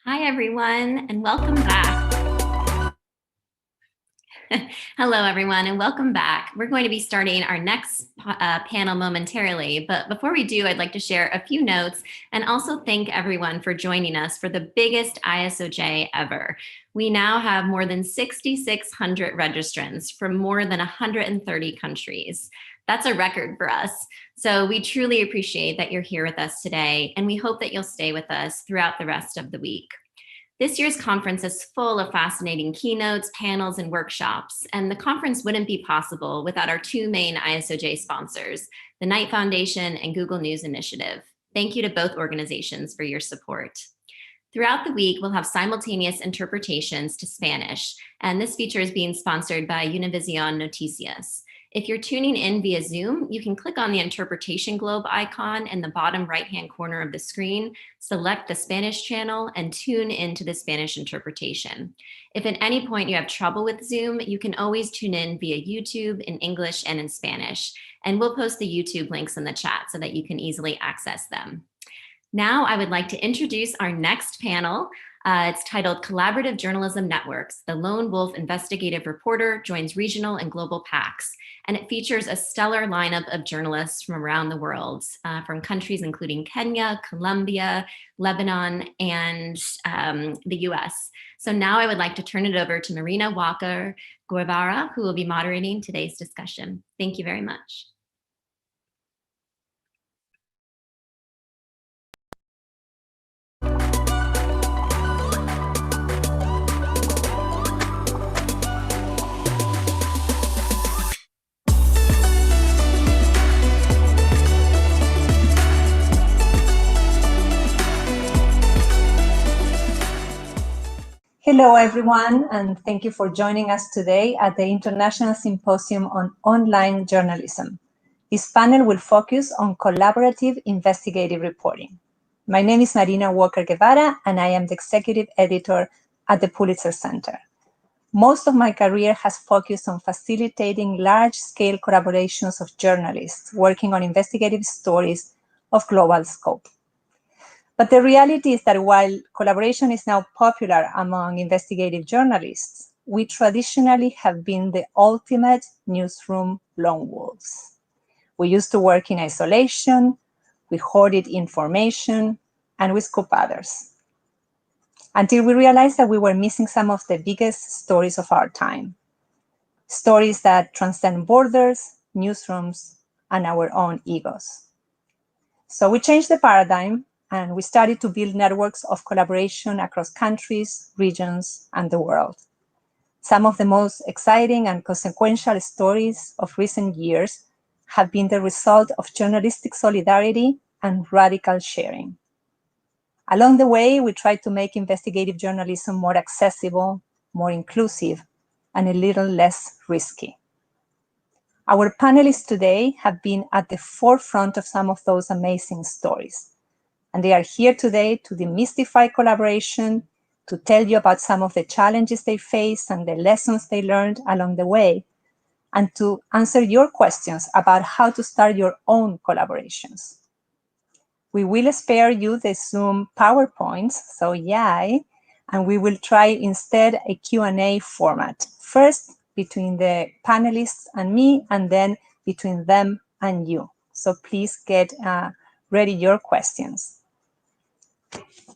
Hi, everyone, and welcome back. Hello, everyone, and welcome back. We're going to be starting our next panel momentarily, but before we do, I'd like to share a few notes and also thank everyone for joining us for the biggest ISOJ ever. We now have more than 6,600 registrants from more than 130 countries. That's a record for us. So we truly appreciate that you're here with us today, and we hope that you'll stay with us throughout the rest of the week. This year's conference is full of fascinating keynotes, panels, and workshops, and the conference wouldn't be possible without our two main ISOJ sponsors, the Knight Foundation and Google News Initiative. Thank you to both organizations for your support. Throughout the week, we'll have simultaneous interpretations to Spanish, and this feature is being sponsored by Univision Noticias. If you're tuning in via Zoom, you can click on the interpretation globe icon in the bottom right-hand corner of the screen, select the Spanish channel, and tune into the Spanish interpretation. If at any point you have trouble with Zoom, you can always tune in via YouTube in English and in Spanish, and we'll post the YouTube links in the chat so that you can easily access them. Now I would like to introduce our next panel. It's titled Collaborative Journalism Networks, the Lone Wolf Investigative Reporter Joins Regional and Global PACs. And it features a stellar lineup of journalists from around the world, from countries including Kenya, Colombia, Lebanon, and the US. So now I would like to turn it over to Marina Walker Guevara, who will be moderating today's discussion. Thank you very much. Hello, everyone, and thank you for joining us today at the International Symposium on Online Journalism. This panel will focus on collaborative investigative reporting. My name is Marina Walker Guevara, and I am the executive editor at the Pulitzer Center. Most of my career has focused on facilitating large-scale collaborations of journalists working on investigative stories of global scope. But the reality is that while collaboration is now popular among investigative journalists, we traditionally have been the ultimate newsroom lone wolves. We used to work in isolation, we hoarded information, and we scoop others. Until we realized that we were missing some of the biggest stories of our time. Stories that transcend borders, newsrooms, and our own egos. So we changed the paradigm, and we started to build networks of collaboration across countries, regions, and the world. Some of the most exciting and consequential stories of recent years have been the result of journalistic solidarity and radical sharing. Along the way, we tried to make investigative journalism more accessible, more inclusive, and a little less risky. Our panelists today have been at the forefront of some of those amazing stories. And they are here today to demystify collaboration, to tell you about some of the challenges they face and the lessons they learned along the way, and to answer your questions about how to start your own collaborations. We will spare you the Zoom PowerPoints, so yay, and we will try instead a Q&A format. First between the panelists and me, and then between them and you. So please get ready your questions.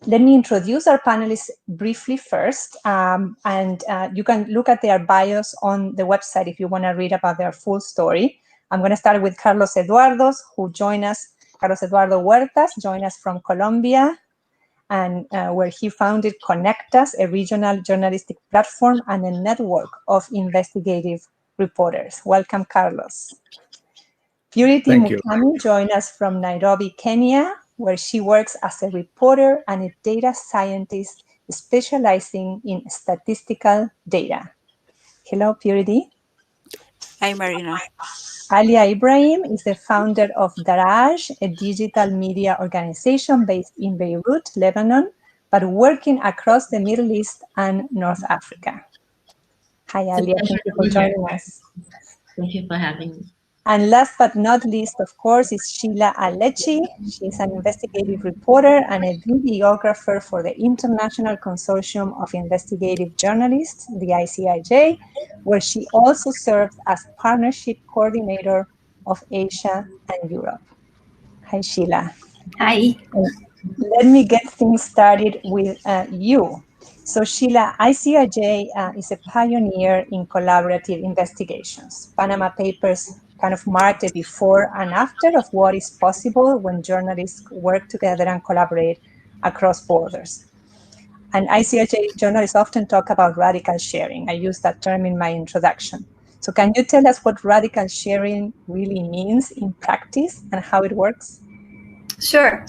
Let me introduce our panelists briefly first, and you can look at their bios on the website if you want to read about their full story. I'm going to start with Carlos Eduardo, who joined us. Carlos Eduardo Huertas joined us from Colombia, and where he founded CONNECTAS, a regional journalistic platform and a network of investigative reporters. Welcome, Carlos. Purity Mukami joined us from Nairobi, Kenya, where she works as a reporter and a data scientist specializing in statistical data. Hello, Purity. Hi, Marina. Alia Ibrahim is the founder of Daraj, a digital media organization based in Beirut, Lebanon, but working across the Middle East and North Africa. Hi, Alia. Thank you for joining us. Thank you for having me. And last but not least, of course, is Scilla Alecci. She's an investigative reporter and a videographer for the International Consortium of Investigative Journalists, the ICIJ, where she also serves as partnership coordinator of Asia and Europe. Hi, Scilla. Hi. Let me get things started with you. So Scilla, ICIJ is a pioneer in collaborative investigations. Panama Papers kind of marked the before and after of what is possible when journalists work together and collaborate across borders. And ICIJ journalists often talk about radical sharing. I use that term in my introduction. So can you tell us what radical sharing really means in practice and how it works? Sure.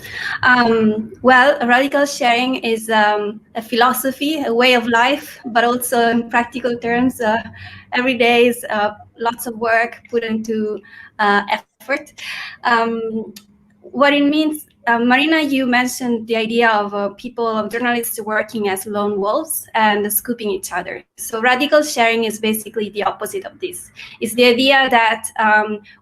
Well, radical sharing is a philosophy, a way of life, but also in practical terms, every day is lots of work put into effort. What it means, Marina, you mentioned the idea of journalists working as lone wolves and scooping each other. So radical sharing is basically the opposite of this. It's the idea that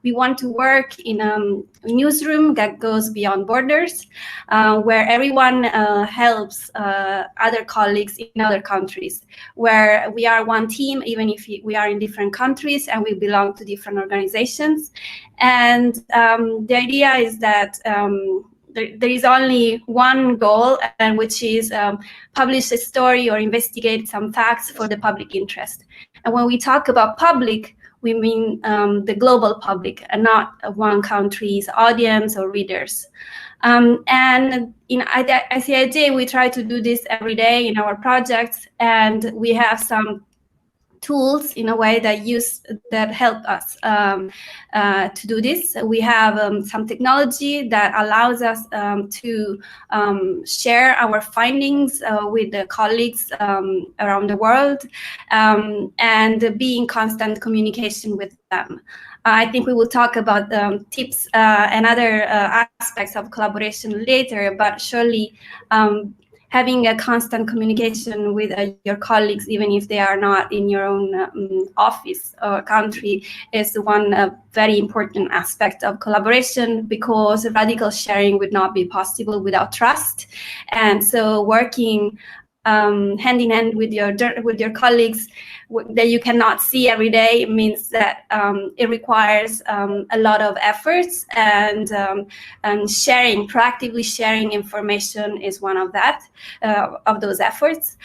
we want to work in a newsroom that goes beyond borders, where everyone helps other colleagues in other countries, where we are one team, even if we are in different countries and we belong to different organizations. And the idea is that there is only one goal, and which is publish a story or investigate some facts for the public interest. And when we talk about public, we mean the global public and not one country's audience or readers. And in ICIJ, we try to do this every day in our projects, and we have some tools in a way that help us to do this. We have some technology that allows us to share our findings with the colleagues around the world and be in constant communication with them. I think we will talk about tips and other aspects of collaboration later, but surely having a constant communication with your colleagues, even if they are not in your own office or country, is one very important aspect of collaboration, because radical sharing would not be possible without trust. And so working hand in hand with your colleagues that you cannot see every day means that it requires a lot of efforts, and proactively sharing information is one of those efforts.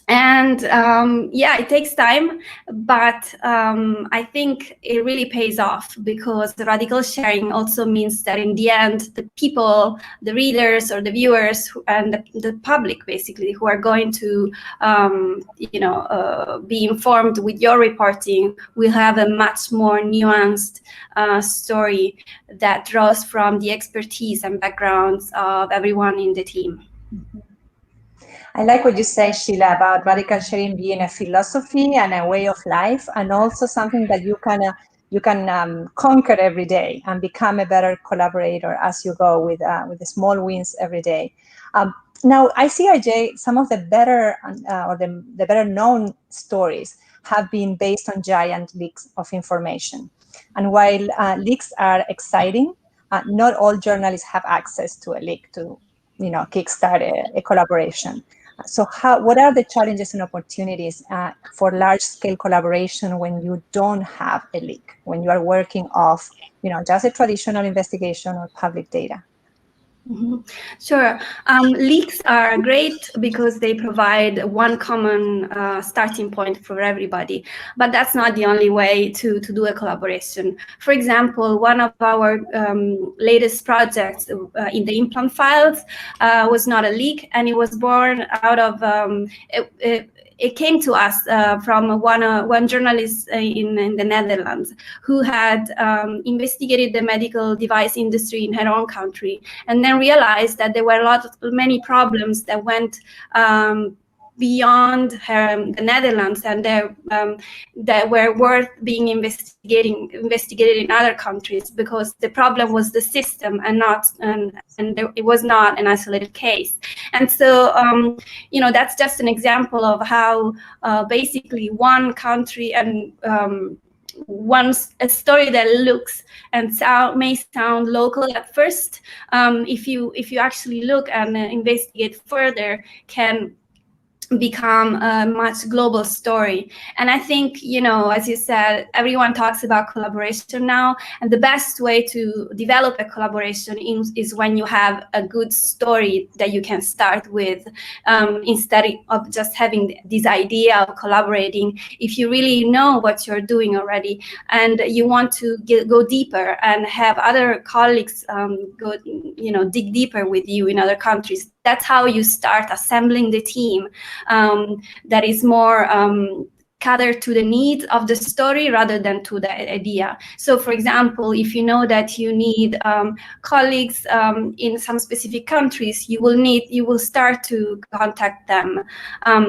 It takes time, but I think it really pays off, because the radical sharing also means that in the end, the people, the readers or the viewers and the public, basically, who are going to be informed with your reporting, will have a much more nuanced story that draws from the expertise and backgrounds of everyone in the team. Mm-hmm. I like what you say, Scilla, about radical sharing being a philosophy and a way of life, and also something that you can conquer every day and become a better collaborator as you go with the small wins every day. Now, ICIJ, some of the better or the better known stories have been based on giant leaks of information. And while leaks are exciting, not all journalists have access to a leak to kickstart a collaboration. So what are the challenges and opportunities for large-scale collaboration when you don't have a leak, when you are working off, just a traditional investigation or public data? Mm-hmm. Sure. Leaks are great because they provide one common starting point for everybody, but that's not the only way to do a collaboration. For example, one of our latest projects in the implant files was not a leak, and it was born out of it came to us from one journalist in the Netherlands who had investigated the medical device industry in her own country, and then realized that there were many problems that went beyond the Netherlands, and that were worth being investigated in other countries, because the problem was the system and it was not an isolated case. And so that's just an example of how basically one country and a story that looks and may sound local at first, if you actually look and investigate further, can become a much global story. And I think, as you said, everyone talks about collaboration now, and the best way to develop a collaboration is when you have a good story that you can start with, instead of just having this idea of collaborating. If you really know what you're doing already and you want to go deeper and have other colleagues dig deeper with you in other countries, that's how you start assembling the team that is more catered to the needs of the story rather than to the idea. So, for example, if you know that you need colleagues in some specific countries, you will start to contact them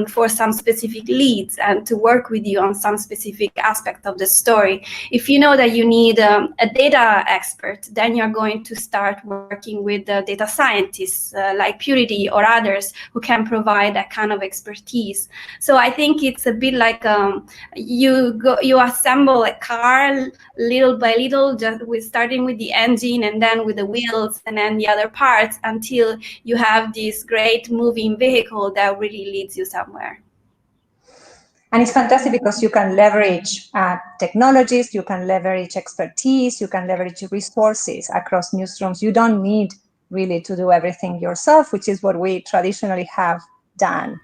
for some specific leads and to work with you on some specific aspect of the story. If you know that you need a data expert, then you're going to start working with data scientists like Purity or others who can provide that kind of expertise. So I think it's a bit like you assemble a car little by little, just starting with the engine and then with the wheels and then the other parts, until you have this great moving vehicle that really leads you somewhere. And it's fantastic because you can leverage technologies, you can leverage expertise, you can leverage resources across newsrooms. You don't need really to do everything yourself, which is what we traditionally have done.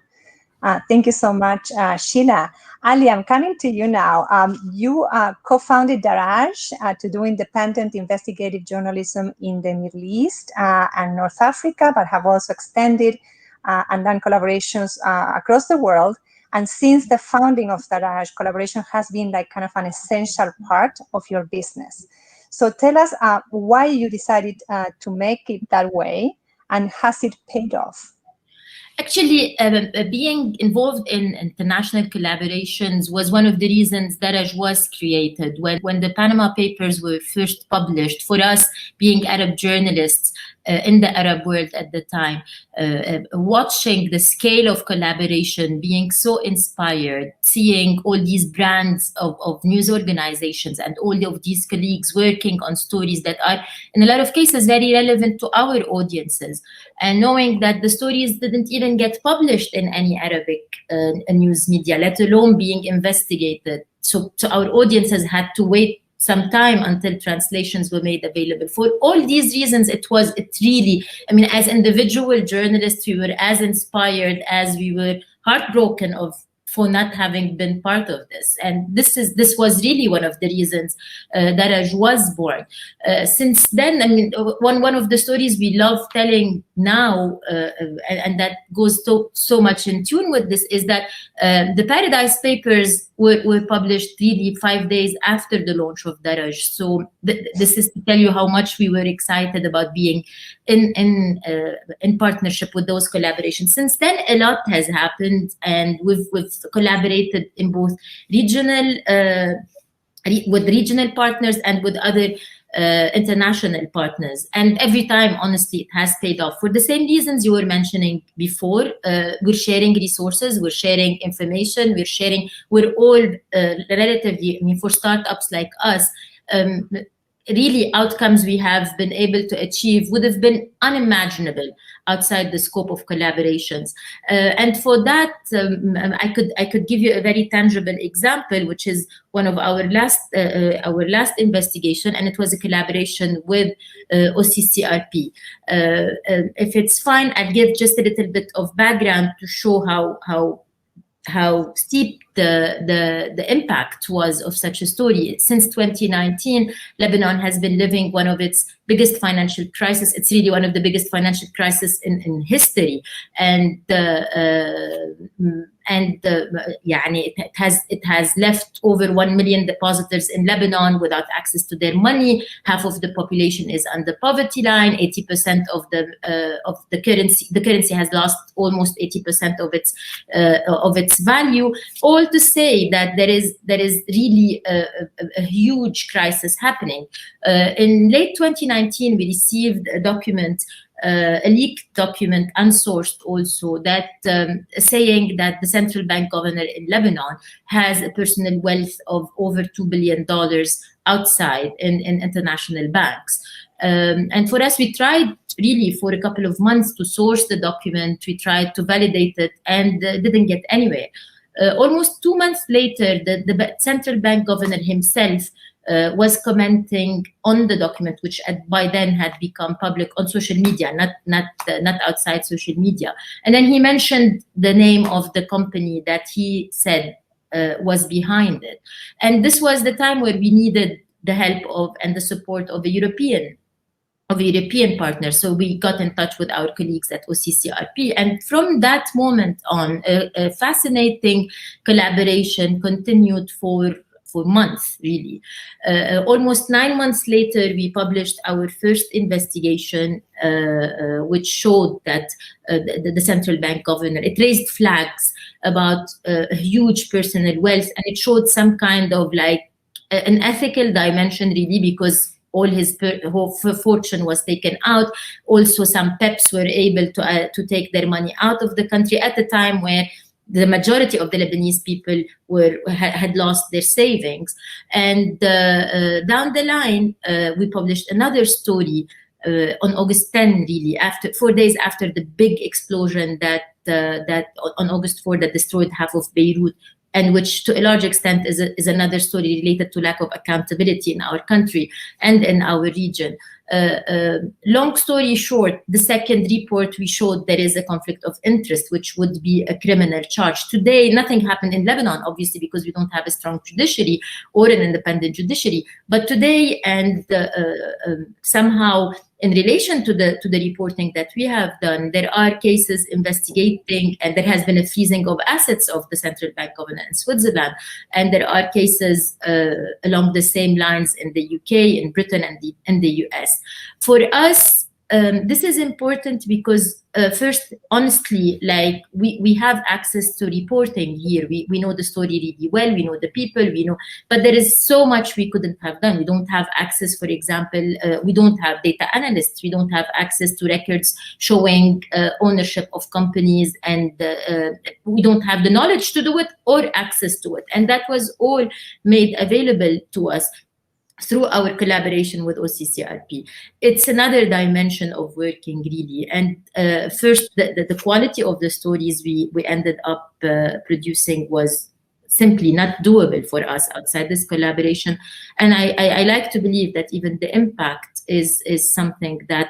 Thank you so much, Scilla. Ali, I'm coming to you now. You co-founded Daraj to do independent investigative journalism in the Middle East and North Africa, but have also extended and done collaborations across the world. And since the founding of Daraj, collaboration has been like kind of an essential part of your business. So tell us why you decided to make it that way, and has it paid off? Actually, being involved in international collaborations was one of the reasons Daraj was created. When the Panama Papers were first published, for us being Arab journalists in the Arab world at the time, watching the scale of collaboration, being so inspired, seeing all these brands of news organizations and all of these colleagues working on stories that are, in a lot of cases, very relevant to our audiences, and knowing that the stories didn't even get published in any Arabic news media, let alone being investigated. So our audiences had to wait some time until translations were made available. For all these reasons, it really, I mean, as individual journalists, we were as inspired as we were heartbroken for not having been part of this. And this was really one of the reasons Daraj was born. Since then, I mean, one of the stories we love telling now, and that goes so much in tune with this, is that the Paradise Papers were published really 5 days after the launch of Daraj. So this is to tell you how much we were excited about being in partnership with those collaborations. Since then, a lot has happened, and we've collaborated in both with regional partners and with other international partners. And every time, honestly, it has paid off for the same reasons you were mentioning before. We're sharing resources, we're sharing information, we're all relatively, I mean, for startups like us, really outcomes we have been able to achieve would have been unimaginable outside the scope of collaborations. And for that, I could give you a very tangible example, which is one of our last investigation, and it was a collaboration with OCCRP. If it's fine, I'll give just a little bit of background to show how steep the impact was of such a story. Since 2019, Lebanon has been living one of its biggest financial crises. It's really one of the biggest financial crises in history, and it has left over 1 million depositors in Lebanon without access to their money. Half of the population is on the poverty line. 80% of the currency has lost almost 80% of its value. All to say that there is really a huge crisis happening. In late 2019, we received a document a leaked document, unsourced also, that saying that the central bank governor in Lebanon has a personal wealth of over $2 billion outside in international banks. And for us, we tried really for a couple of months to source the document. We tried to validate it and didn't get anywhere. Almost 2 months later, the central bank governor himself was commenting on the document, which by then had become public on social media, not outside social media. And then he mentioned the name of the company that he said was behind it. And this was the time where we needed the help of and the support of a European partner. So we got in touch with our colleagues at OCCRP. And from that moment on, a fascinating collaboration continued for months, really. Almost 9 months later, we published our first investigation, which showed that the central bank governor, it raised flags about a huge personal wealth, and it showed some kind of like an ethical dimension, really, because all his fortune was taken out. Also, some PEPs were able to take their money out of the country at a time where the majority of the Lebanese people had lost their savings. And down the line, we published another story on August 10, really, 4 days after the big explosion that on August 4 that destroyed half of Beirut, and which to a large extent is another story related to lack of accountability in our country and in our region. Long story short, the second report, we showed there is a conflict of interest, which would be a criminal charge. Today, nothing happened in Lebanon, obviously, because we don't have a strong judiciary or an independent judiciary. But today, and somehow in relation to the reporting that we have done, there are cases investigating, and there has been a freezing of assets of the central bank governor in Switzerland. And there are cases along the same lines in the UK, in Britain, and in the US. For us, this is important because first, honestly, like we have access to reporting here. We know the story really well. We know the people. We know, but there is so much we couldn't have done. We don't have access, for example, we don't have data analysts. We don't have access to records showing ownership of companies, and we don't have the knowledge to do it or access to it. And that was all made available to us through our collaboration with OCCRP. It's another dimension of working, really. And first, the quality of the stories we ended up producing was simply not doable for us outside this collaboration. And I like to believe that even the impact is something that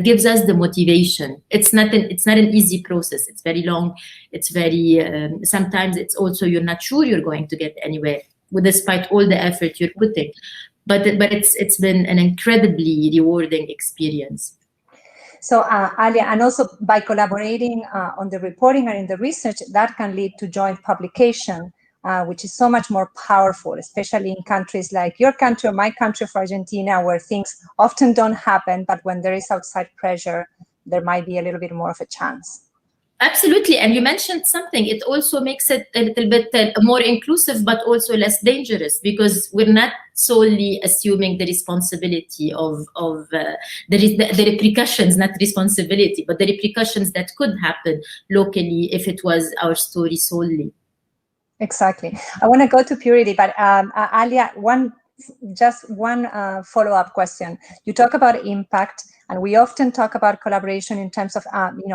gives us the motivation. It's not an easy process. It's very long. It's very sometimes it's also you're not sure you're going to get anywhere, despite all the effort you're putting. But it's been an incredibly rewarding experience. So Alia, and also by collaborating on the reporting and in the research, that can lead to joint publication, which is so much more powerful, especially in countries like your country or my country of Argentina, where things often don't happen, but when there is outside pressure, there might be a little bit more of a chance. Absolutely. And you mentioned something. It also makes it a little bit more inclusive, but also less dangerous, because we're not solely assuming the responsibility of the repercussions, not responsibility, but the repercussions that could happen locally if it was our story solely. Exactly. I want to go to Purity, but Alia, just one follow-up question. You talk about impact, and we often talk about collaboration in terms of,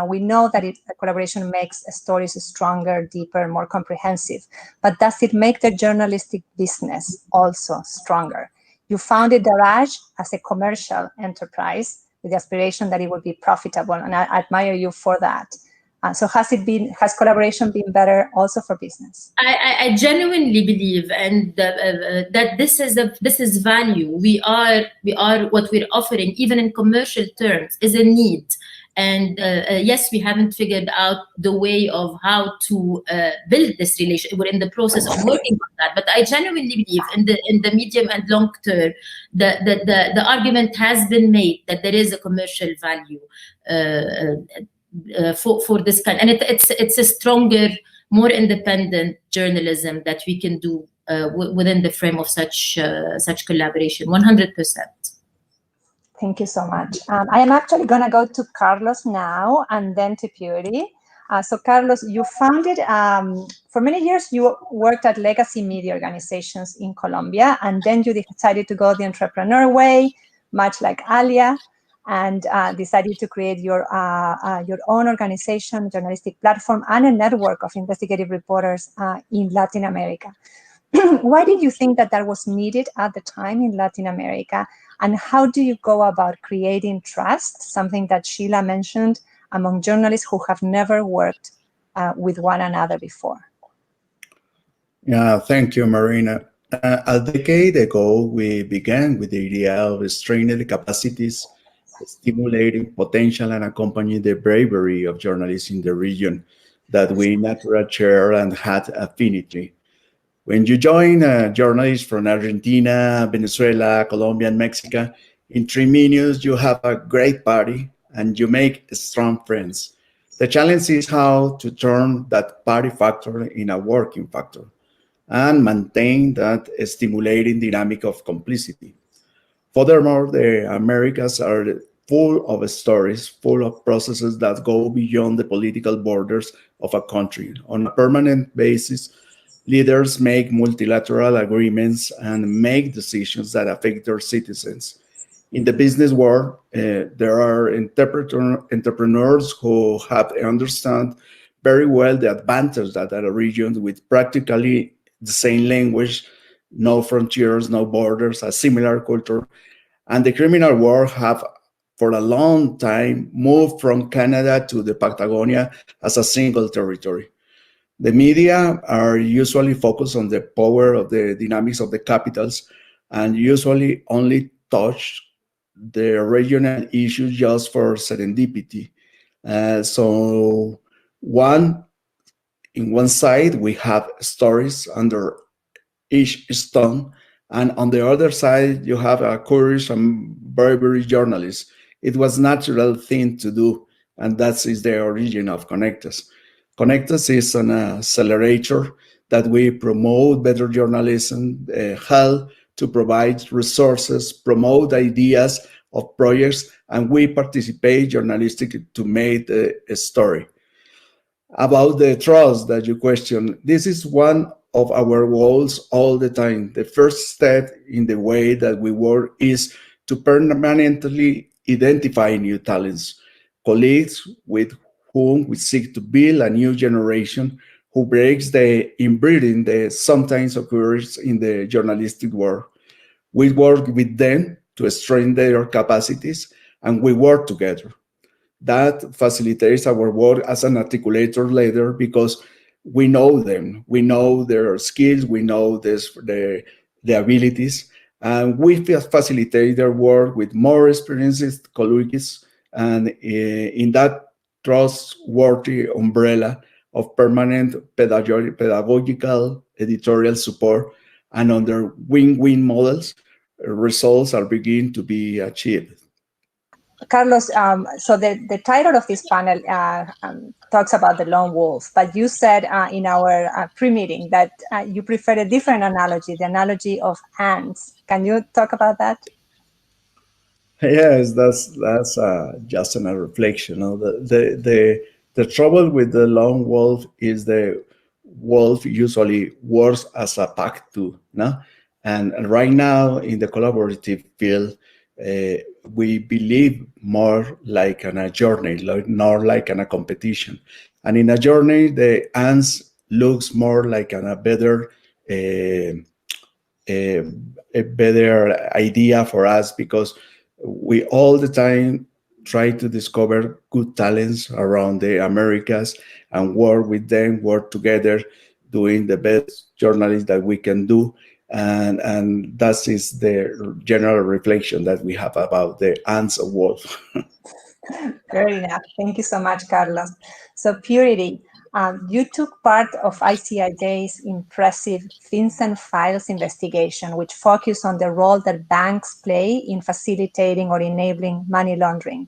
we know that collaboration makes stories stronger, deeper, more comprehensive, but does it make the journalistic business also stronger? You founded Daraj as a commercial enterprise with the aspiration that it would be profitable, and I admire you for that. So has collaboration been better also for business? I genuinely believe, and that this is value. We are what we're offering, even in commercial terms, is a need. And yes, we haven't figured out the way of how to build this relationship. We're in the process of working on that. But I genuinely believe in the medium and long term, the argument has been made that there is a commercial value for this kind, and it's a stronger, more independent journalism that we can do within the frame of such collaboration. 100%. Thank you so much. I am actually going to go to Carlos now and then to Purity. So Carlos, you founded, for many years, you worked at legacy media organizations in Colombia, and then you decided to go the entrepreneur way, much like Alia, and decided to create your own organization, journalistic platform, and a network of investigative reporters in Latin America. Why did you think that that was needed at the time in Latin America? And how do you go about creating trust, something that Scilla mentioned, among journalists who have never worked with one another before? Yeah, thank you, Marina. A decade ago, we began with the idea of straining the capacities, stimulating potential, and accompanying the bravery of journalists in the region that we naturally share and had affinity. When you join journalists from Argentina, Venezuela, Colombia, and Mexico, in 3 minutes, you have a great party and you make strong friends. The challenge is how to turn that party factor in a working factor and maintain that stimulating dynamic of complicity. Furthermore, the Americas are full of stories, full of processes that go beyond the political borders of a country. On a permanent basis, leaders make multilateral agreements and make decisions that affect their citizens. In the business world, there are entrepreneurs who have understand very well the advantage that a region with practically the same language, no frontiers, no borders, a similar culture, and the criminal world have for a long time moved from Canada to the Patagonia as a single territory. The media are usually focused on the power of the dynamics of the capitals and usually only touch the regional issues just for serendipity. So in one side, we have stories under each stone, and on the other side, you have a courage and bravery journalists. It was a natural thing to do, and that is the origin of CONNECTAS. CONNECTAS is an accelerator that we promote better journalism, help to provide resources, promote ideas of projects, and we participate journalistically to make a story. About the trust that you question, this is one of our goals all the time. The first step in the way that we work is to permanently identify new talents, colleagues with whom we seek to build a new generation who breaks the inbreeding that sometimes occurs in the journalistic world. We work with them to strengthen their capacities, and we work together. That facilitates our work as an articulator later because we know them, we know their skills, we know the abilities, and we facilitate their work with more experienced colleagues, and in that trustworthy umbrella of permanent pedagogical editorial support and under win-win models, results are beginning to be achieved. Carlos, so the title of this panel talks about the lone wolf, but you said in our pre-meeting that you prefer a different analogy, the analogy of ants. Can you talk about that? Yes, that's just a reflection. The trouble with the lone wolf is the wolf usually works as a pack too, no? And right now in the collaborative field, we believe more like in a journey, not like in a competition. And in a journey, the ants looks more like a better a better idea for us because we all the time try to discover good talents around the Americas and work with them, work together, doing the best journalism that we can do. And that is the general reflection that we have about the ants of wolf. Fair enough. Thank you so much, Carlos. So Purity, you took part of ICIJ's impressive Fins and Files investigation, which focused on the role that banks play in facilitating or enabling money laundering.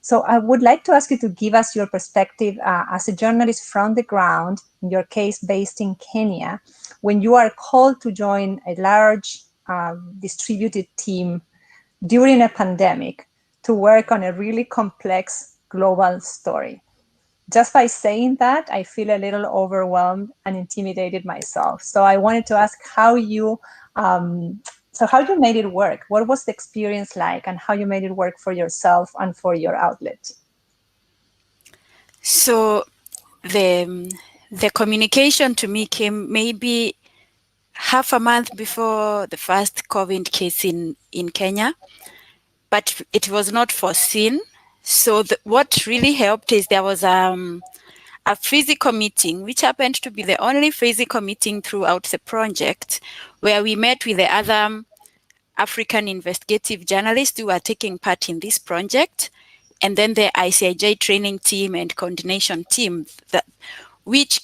So I would like to ask you to give us your perspective as a journalist from the ground, in your case based in Kenya, when you are called to join a large distributed team during a pandemic to work on a really complex global story. Just by saying that, I feel a little overwhelmed and intimidated myself. So I wanted to ask how you made it work. What was the experience like, and how you made it work for yourself and for your outlet? So the communication to me came maybe half a month before the first COVID case in Kenya, but it was not foreseen. So what really helped is there was a physical meeting, which happened to be the only physical meeting throughout the project, where we met with the other African investigative journalists who are taking part in this project, and then the ICIJ training team and coordination team, which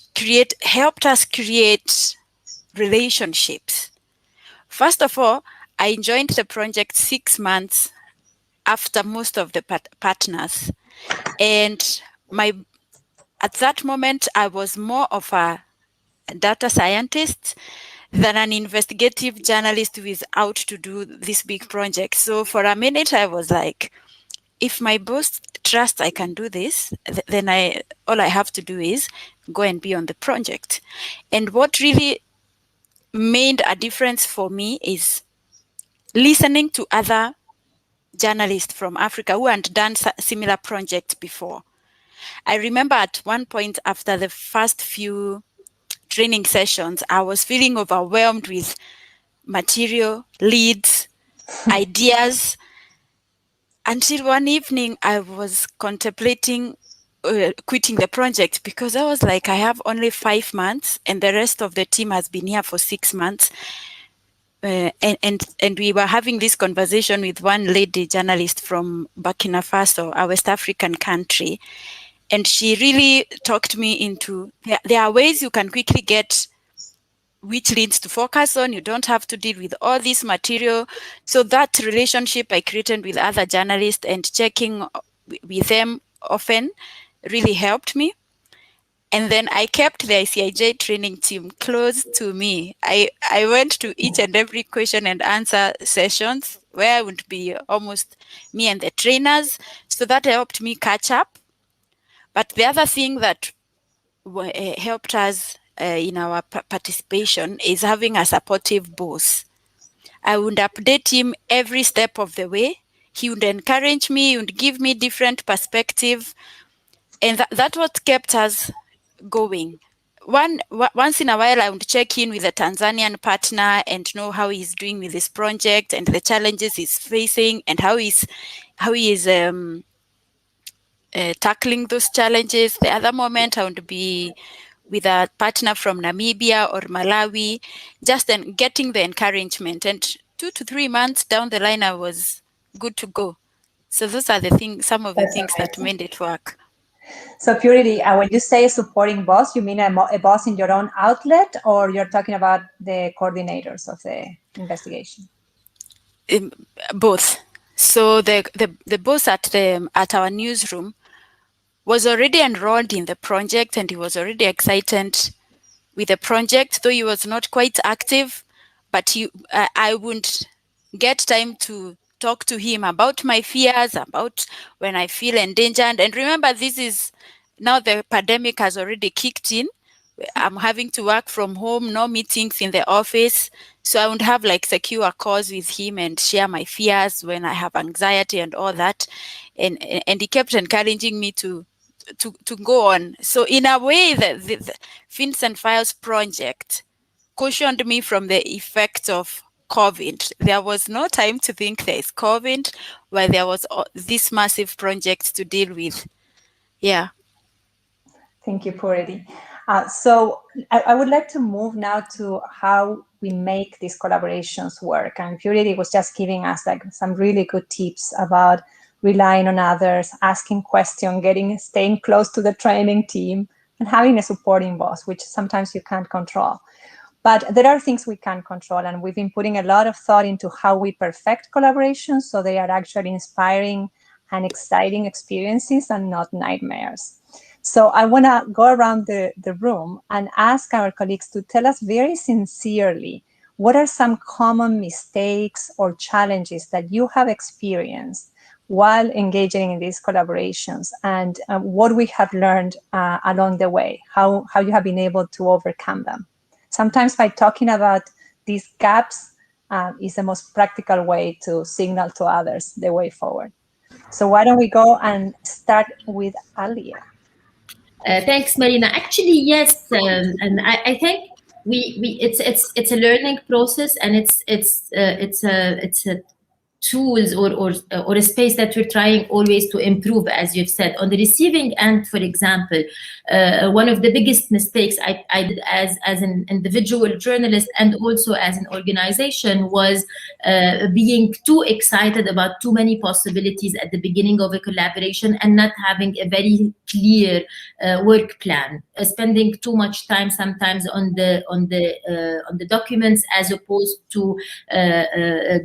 helped us create relationships. First of all, I joined the project 6 months after most of the partners, and at that moment, I was more of a data scientist than an investigative journalist who is out to do this big project. So for a minute, I was like, if my boss trusts I can do this, then all I have to do is go and be on the project. And what really made a difference for me is listening to other journalists from Africa who had done similar projects before. I remember at one point after the first few training sessions, I was feeling overwhelmed with material, leads, ideas, until one evening I was contemplating quitting the project, because I was like, I have only 5 months and the rest of the team has been here for 6 months. And we were having this conversation with one lady journalist from Burkina Faso, a West African country. And she really talked me into, there are ways you can quickly get which leads to focus on. You don't have to deal with all this material. So that relationship I created with other journalists and checking with them often really helped me. And then I kept the ICIJ training team close to me. I went to each and every question and answer sessions where I would be almost me and the trainers. So that helped me catch up. But the other thing that helped us in our participation is having a supportive boss. I would update him every step of the way. He would encourage me, he would give me different perspective. And that's what kept us going. Once in a while, I would check in with a Tanzanian partner and know how he's doing with this project and the challenges he's facing and how he is tackling those challenges. The other moment, I would be with a partner from Namibia or Malawi, just getting the encouragement. And 2 to 3 months down the line, I was good to go. So those are some of the things that made it work. So Purity, when you say a supporting boss, you mean a boss in your own outlet, or you're talking about the coordinators of the investigation? Both. So the boss at our newsroom was already enrolled in the project, and he was already excited with the project, though he was not quite active. But I wouldn't get time to talk to him about my fears, about when I feel endangered. And remember, this is now the pandemic has already kicked in. I'm having to work from home, no meetings in the office. So I would have secure calls with him and share my fears when I have anxiety and all that. And he kept encouraging me to go on. So in a way, the Fins and Files project cushioned me from the effect of COVID. There was no time to think there is COVID, where there was this massive project to deal with. Yeah. Thank you, Purity. So I would like to move now to how we make these collaborations work. And Purity was just giving us some really good tips about relying on others, asking questions, staying close to the training team, and having a supporting boss, which sometimes you can't control. But there are things we can control, and we've been putting a lot of thought into how we perfect collaborations so they are actually inspiring and exciting experiences and not nightmares. So I want to go around the room and ask our colleagues to tell us very sincerely what are some common mistakes or challenges that you have experienced while engaging in these collaborations, and what we have learned along the way, how you have been able to overcome them? Sometimes by talking about these gaps is the most practical way to signal to others the way forward. So why don't we go and start with Alia? Thanks, Marina. Actually, yes, and I think it's a learning process, and it's a tools or a space that we're trying always to improve, as you've said. On the receiving end, for example, one of the biggest mistakes I did as an individual journalist and also as an organization was being too excited about too many possibilities at the beginning of a collaboration and not having a very clear work plan, spending too much time sometimes on the documents as opposed to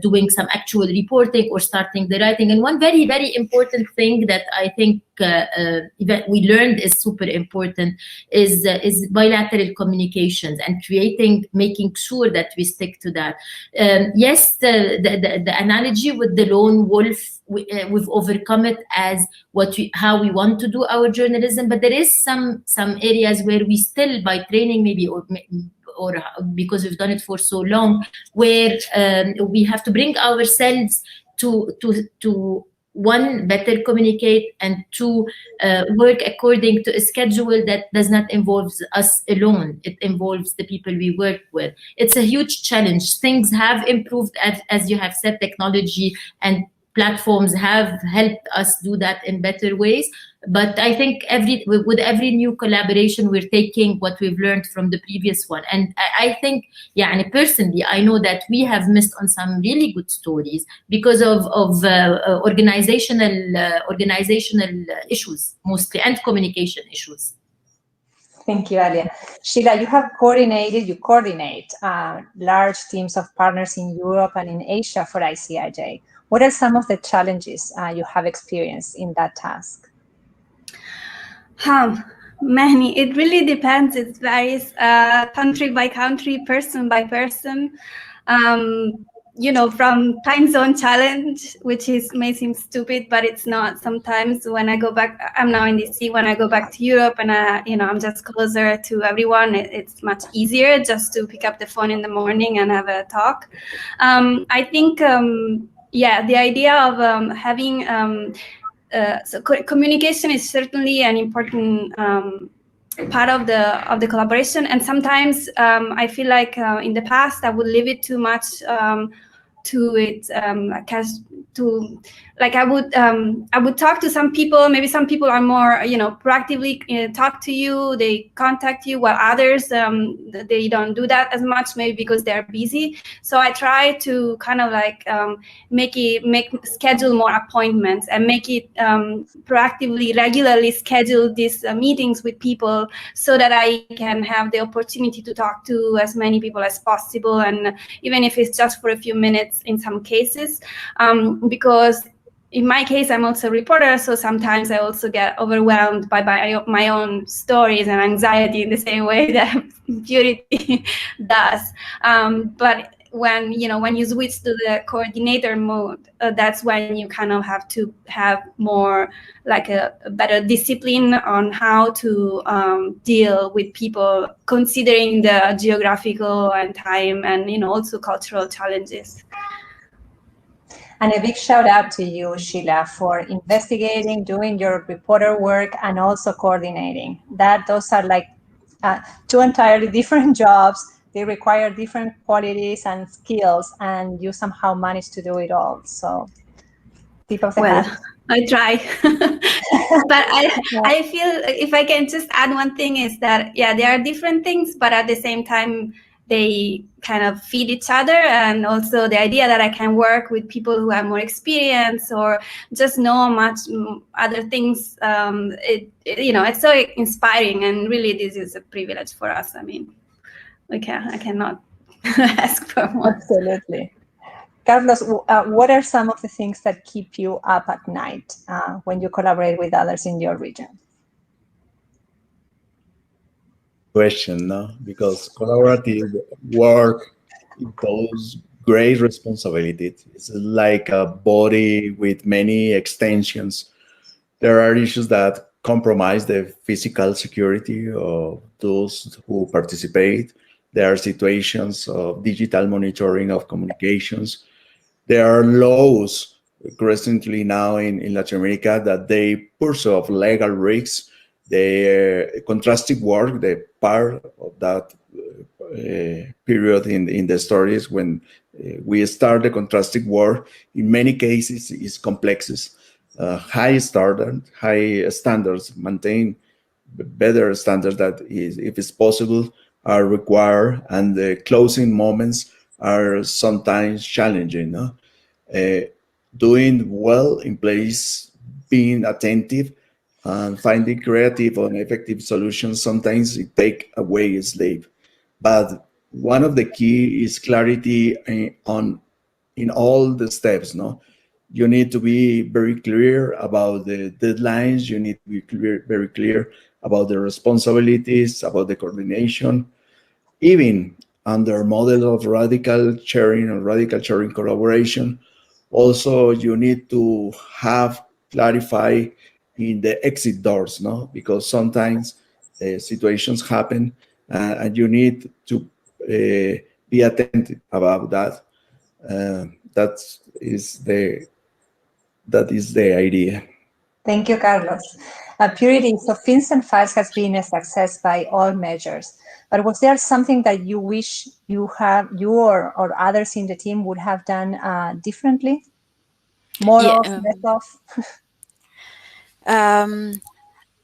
doing some actual reporting or starting the writing. And one very, very important thing that I think that we learned is super important is bilateral communications and making sure that we stick to that. Yes, the analogy with the lone wolf, we've overcome it as how we want to do our journalism, but there is some areas where we still, by training maybe, or because we've done it for so long, where we have to bring ourselves to one, better communicate, and two, work according to a schedule that does not involve us alone. It involves the people we work with. It's a huge challenge. Things have improved, as you have said. Technology and platforms have helped us do that in better ways. But I think with every new collaboration, we're taking what we've learned from the previous one. And I think, and personally, I know that we have missed on some really good stories because of organizational issues mostly, and communication issues. Thank you, Alia. Scilla, you coordinate large teams of partners in Europe and in Asia for ICIJ. What are some of the challenges you have experienced in that task? Many. It really depends. It varies country by country, person by person. From time zone challenge, which may seem stupid, but it's not. Sometimes when I go back, I'm now in DC. When I go back to Europe and I'm just closer to everyone, it's much easier just to pick up the phone in the morning and have a talk. I think, the idea of having communication is certainly an important part of the collaboration. And sometimes I feel like in the past I would leave it too much to it, I would talk to some people. Maybe some people are more, proactively talk to you, they contact you, while others they don't do that as much, maybe because they're busy. So I try to kind of schedule more appointments and make it proactively, regularly schedule these meetings with people so that I can have the opportunity to talk to as many people as possible, and even if it's just for a few minutes in some cases, because in my case, I'm also a reporter, so sometimes I also get overwhelmed by my own stories and anxiety in the same way that Purity does. But when you switch to the coordinator mode, that's when you kind of have to have more like a better discipline on how to deal with people, considering the geographical and time and also cultural challenges. And a big shout out to you, Scilla, for investigating, doing your reporter work, and also coordinating. Those are like two entirely different jobs. They require different qualities and skills, and you somehow managed to do it all. So, tip of the hat. I try. But I feel, if I can just add one thing, is that, there are different things, but at the same time, they kind of feed each other. And also the idea that I can work with people who have more experience or just know much other things, it's so inspiring, and really this is a privilege for us. I mean, I cannot ask for more. Absolutely. Carlos, what are some of the things that keep you up at night when you collaborate with others in your region? Question, no? Because collaborative work impose great responsibilities. It's like a body with many extensions. There are issues that compromise the physical security of those who participate. There are situations of digital monitoring of communications. There are laws recently now in Latin America that they pursue of legal risks. The contrasting work, the part of that period in the stories when we start the contrasting work, in many cases is complexes. High standards, maintain better standards that is, if it's possible, are required, and the closing moments are sometimes challenging. No? Doing well in place, being attentive, and finding creative and effective solutions, sometimes it take away a slave. But one of the key is clarity in all the steps. No, you need to be very clear about the deadlines. You need to be very clear about the responsibilities, about the coordination. Even under model of radical sharing and radical sharing collaboration, also you need to have clarify in the exit doors, no, because sometimes situations happen, and you need to be attentive about that. uh, that that is the idea. Thank you, Carlos. Purity, so Fins and Files has been a success by all measures. But was there something that you wish you or others in the team would have done differently? More of, less of?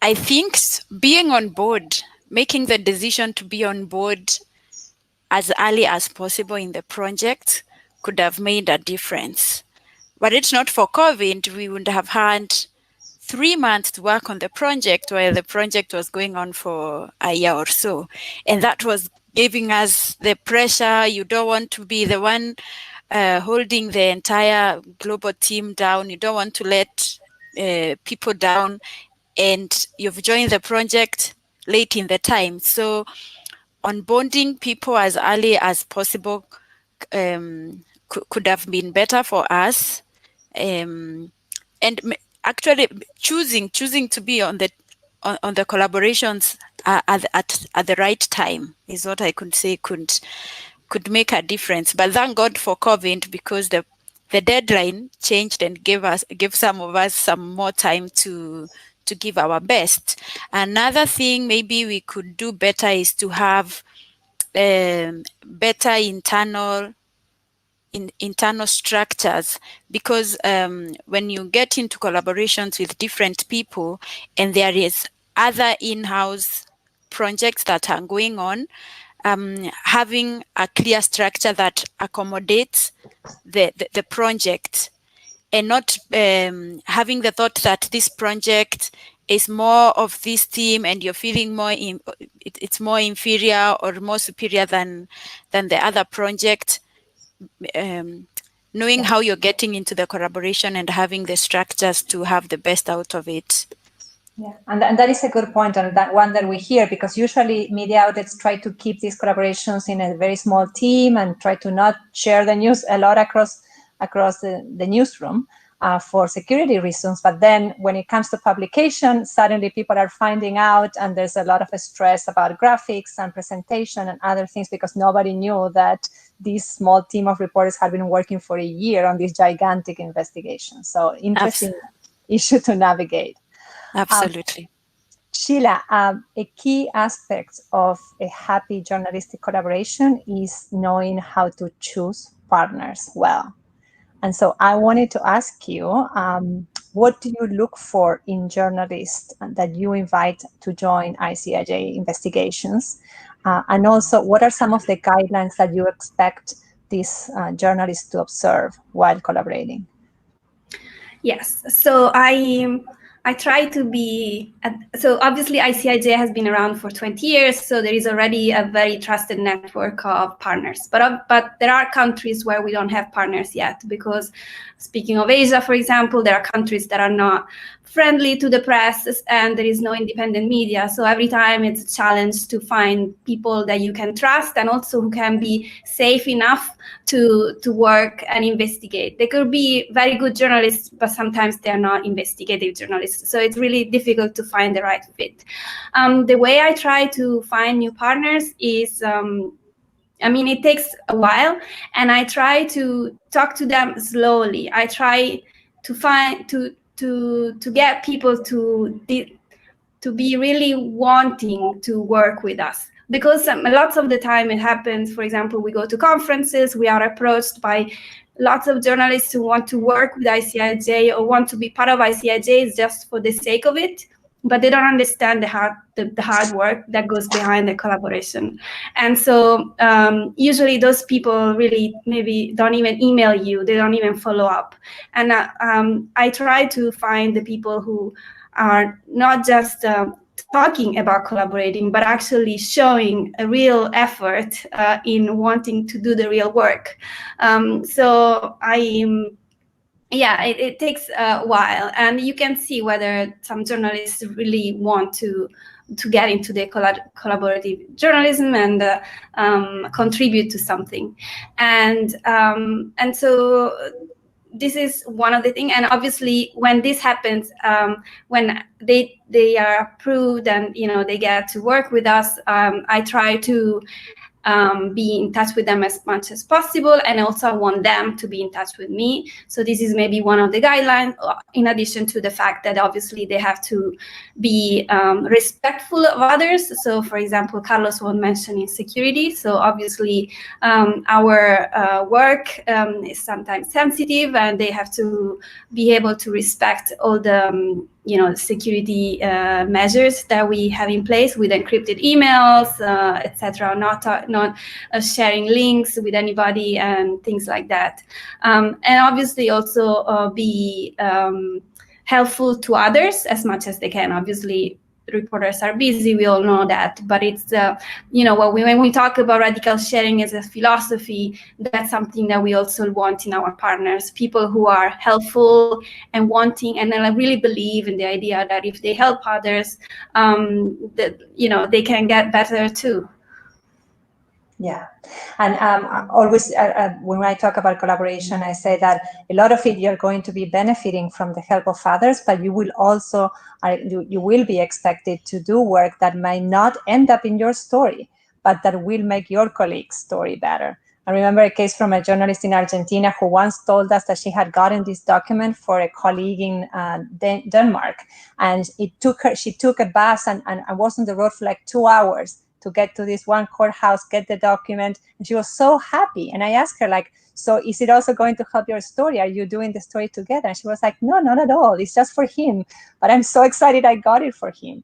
I think being on board, making the decision to be on board as early as possible in the project could have made a difference. Were it not for COVID, we would have had 3 months to work on the project, while the project was going on for a year or so. And that was giving us the pressure. You don't want to be the one holding the entire global team down. You don't want to let people down. And you've joined the project late in the time. So onboarding people as early as possible could have been better for us. And actually choosing to be on the collaborations at the right time is what I could say could make a difference. But thank God for COVID, because the deadline changed and gave some of us some more time to give our best. Another thing maybe we could do better is to have better internal structures, because when you get into collaborations with different people and there is other in-house projects that are going on, having a clear structure that accommodates the project, and not having the thought that this project is more of this team and you're feeling more it's more inferior or more superior than the other project. Knowing how you're getting into the collaboration and having the structures to have the best out of it. Yeah, and that is a good point, and that one that we hear, because usually media outlets try to keep these collaborations in a very small team and try to not share the news a lot across the newsroom for security reasons. But then when it comes to publication, suddenly people are finding out, and there's a lot of stress about graphics and presentation and other things, because nobody knew that this small team of reporters had been working for a year on this gigantic investigation. So interesting issue to navigate. Absolutely. Scilla, a key aspect of a happy journalistic collaboration is knowing how to choose partners well. And so I wanted to ask you, what do you look for in journalists that you invite to join ICIJ investigations? And also, what are some of the guidelines that you expect these journalists to observe while collaborating? Yes, so I I try to be, so obviously ICIJ has been around for 20 years, so there is already a very trusted network of partners. But there are countries where we don't have partners yet, because speaking of Asia, for example, there are countries that are not friendly to the press and there is no independent media. So every time it's a challenge to find people that you can trust and also who can be safe enough to work and investigate. They could be very good journalists, but sometimes they're not investigative journalists. So it's really difficult to find the right fit. The way I try to find new partners is, it takes a while, and I try to talk to them slowly. I try to find to get people to be really wanting to work with us, because lots of the time it happens. For example, we go to conferences, we are approached by lots of journalists who want to work with ICIJ or want to be part of ICIJ just for the sake of it, but they don't understand the hard work that goes behind the collaboration. And so usually those people really maybe don't even email you, they don't even follow up. And I try to find the people who are not just talking about collaborating, but actually showing a real effort in wanting to do the real work. It takes a while, and you can see whether some journalists really want to get into the collaborative journalism and contribute to something. And so this is one of the things. And obviously when this happens, when they are approved and they get to work with us, I try to be in touch with them as much as possible, and also want them to be in touch with me. So this is maybe one of the guidelines, in addition to the fact that obviously they have to be respectful of others. So for example, Carlos was mentioning security. So obviously our work is sometimes sensitive, and they have to be able to respect all the security measures that we have in place, with encrypted emails, etc., not sharing links with anybody and things like that. And obviously also be helpful to others as much as they can. Obviously, reporters are busy, we all know that, but it's when we talk about radical sharing as a philosophy, that's something that we also want in our partners, people who are helpful and wanting, and I really believe in the idea that if they help others, they can get better too. Yeah, and always when I talk about collaboration, I say that a lot of it you're going to be benefiting from the help of others, but you will also you will be expected to do work that might not end up in your story, but that will make your colleague's story better. I remember a case from a journalist in Argentina who once told us that she had gotten this document for a colleague in Denmark, and she took a bus and was on the road for like 2 hours to get to this one courthouse, get the document, and she was so happy. And I asked her, like, so is it also going to help your story? Are you doing the story together? And she was like, no, not at all. It's just for him. But I'm so excited I got it for him.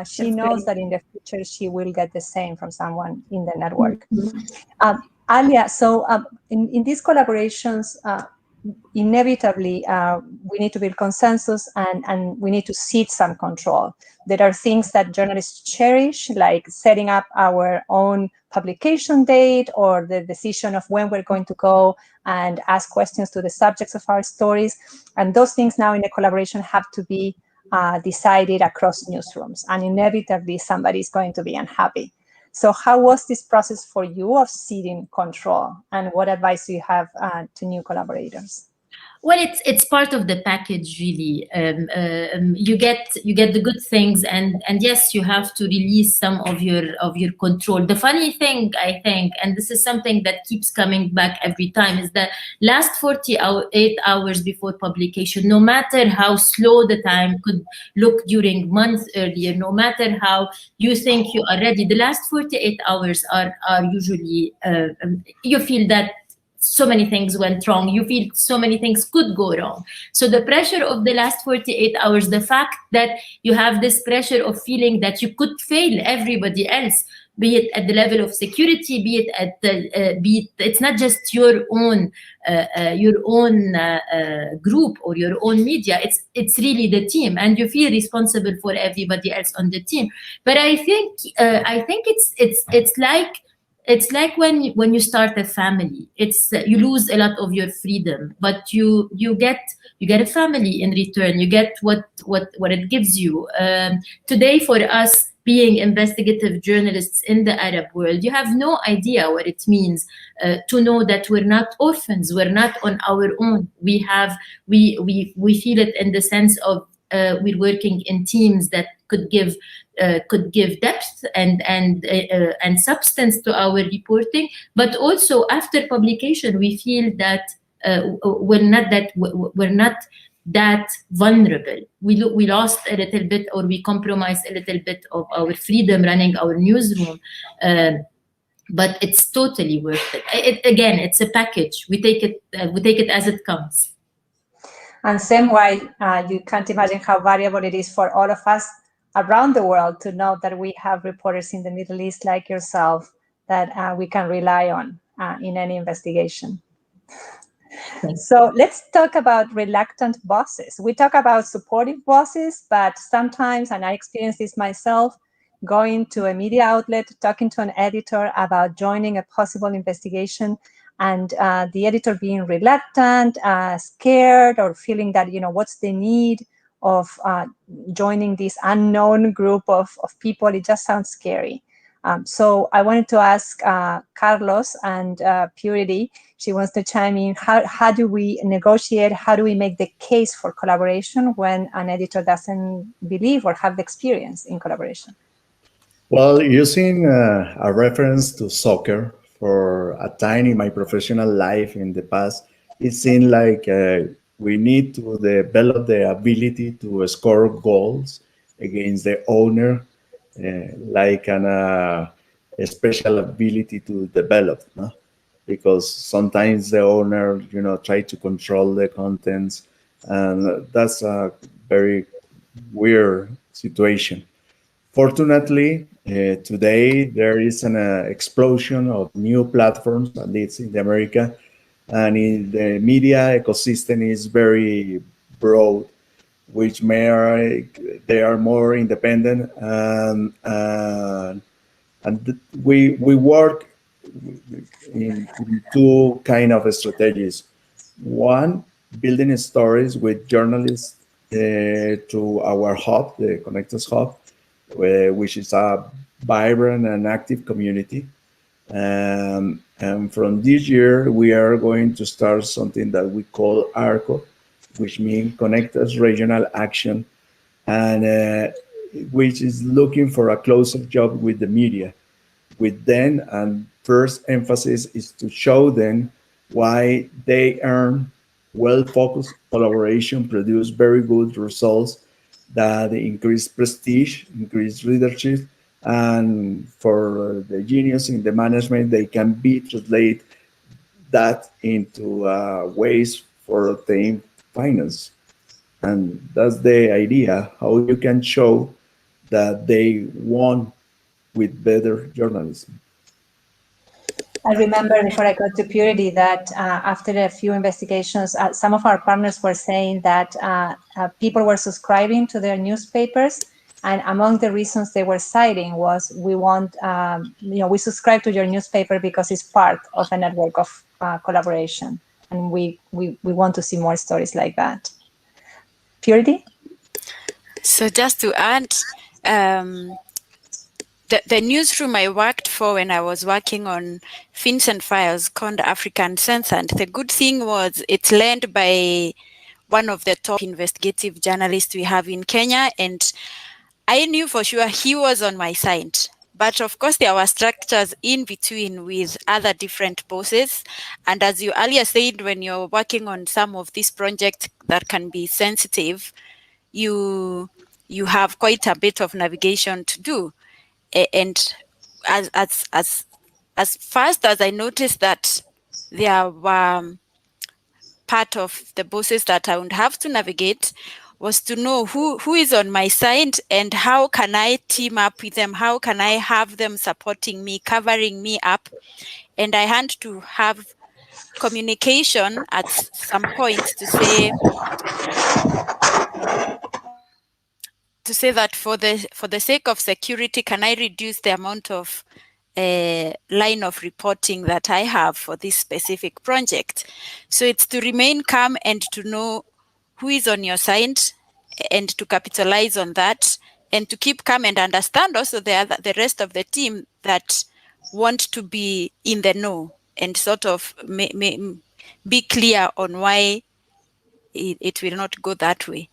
She That's knows great. that in the future she will get the same from someone in the network. Alia, so in these collaborations, inevitably, we need to build consensus and we need to cede some control. There are things that journalists cherish, like setting up our own publication date or the decision of when we're going to go and ask questions to the subjects of our stories. And those things now in a collaboration have to be decided across newsrooms. And inevitably, somebody is going to be unhappy. So how was this process for you of ceding control? And what advice do you have to new collaborators? Well, it's part of the package, really. You get the good things, and yes, you have to release some of your control. The funny thing, I think, and this is something that keeps coming back every time, is that last 48 hours before publication, no matter how slow the time could look during months earlier, no matter how you think you are ready, the last 48 hours are usually you feel that so many things went wrong. You feel so many things could go wrong. So the pressure of the last 48 hours, the fact that you have this pressure of feeling that you could fail everybody else, be it at the level of security, be it at the, it's not just your own group or your own media. It's really the team, and you feel responsible for everybody else on the team. But I think it's like when you start a family. It's you lose a lot of your freedom, but you get a family in return. You get what it gives you. Today, for us being investigative journalists in the Arab world, you have no idea what it means to know that we're not orphans. We're not on our own. We feel it in the sense of we're working in teams that could give depth and substance to our reporting, but also after publication, we feel that we're not that vulnerable. We lost a little bit, or we compromised a little bit of our freedom running our newsroom, but it's totally worth it. Again, it's a package. We take it as it comes. And same way, you can't imagine how valuable it is for all of us around the world to know that we have reporters in the Middle East like yourself that we can rely on in any investigation. So let's talk about reluctant bosses. We talk about supportive bosses, but sometimes, and I experienced this myself, going to a media outlet, talking to an editor about joining a possible investigation, and the editor being reluctant, scared, or feeling that, what's the need of joining this unknown group of people. It just sounds scary. So I wanted to ask Carlos and Purity, she wants to chime in. How do we negotiate? How do we make the case for collaboration when an editor doesn't believe or have the experience in collaboration? Well, using a reference to soccer, for a time in my professional life in the past, it seemed like we need to develop the ability to score goals against the owner, like a special ability to develop, no? Because sometimes the owner, try to control the contents, and that's a very weird situation. Fortunately, today there is an explosion of new platforms, at least in America, and in the media ecosystem is very broad, which they are more independent, and we work in two kind of strategies. One, building stories with journalists to our hub, the CONNECTAS hub, which is a vibrant and active community. And from this year, we are going to start something that we call ARCO, which means CONNECTAS Regional Action, and which is looking for a closer job with the media, with them. And first emphasis is to show them why they earn well-focused collaboration, produce very good results that increase prestige, increase leadership, and for the genius in the management, they can translate that into ways for the finance. And that's the idea, how you can show that they won with better journalism. I remember before I got to Purity that after a few investigations, some of our partners were saying that people were subscribing to their newspapers, and among the reasons they were citing was, we subscribe to your newspaper because it's part of a network of collaboration, and we want to see more stories like that. Purity? So just to add, the newsroom I worked for when I was working on FinCEN files called African Census, the good thing was it's led by one of the top investigative journalists we have in Kenya, and I knew for sure he was on my side. But of course, there were structures in between with other different bosses. And as you earlier said, when you're working on some of these projects that can be sensitive, you have quite a bit of navigation to do. And as fast as I noticed that there were part of the bosses that I would have to navigate was to know who is on my side and how can I team up with them, how can I have them supporting me, covering me up. And I had to have communication at some point to say that for the sake of security, can I reduce the amount of line of reporting that I have for this specific project? So it's to remain calm and to know who is on your side and to capitalize on that, and to keep calm and understand also the rest of the team that want to be in the know and sort of be clear on why it will not go that way.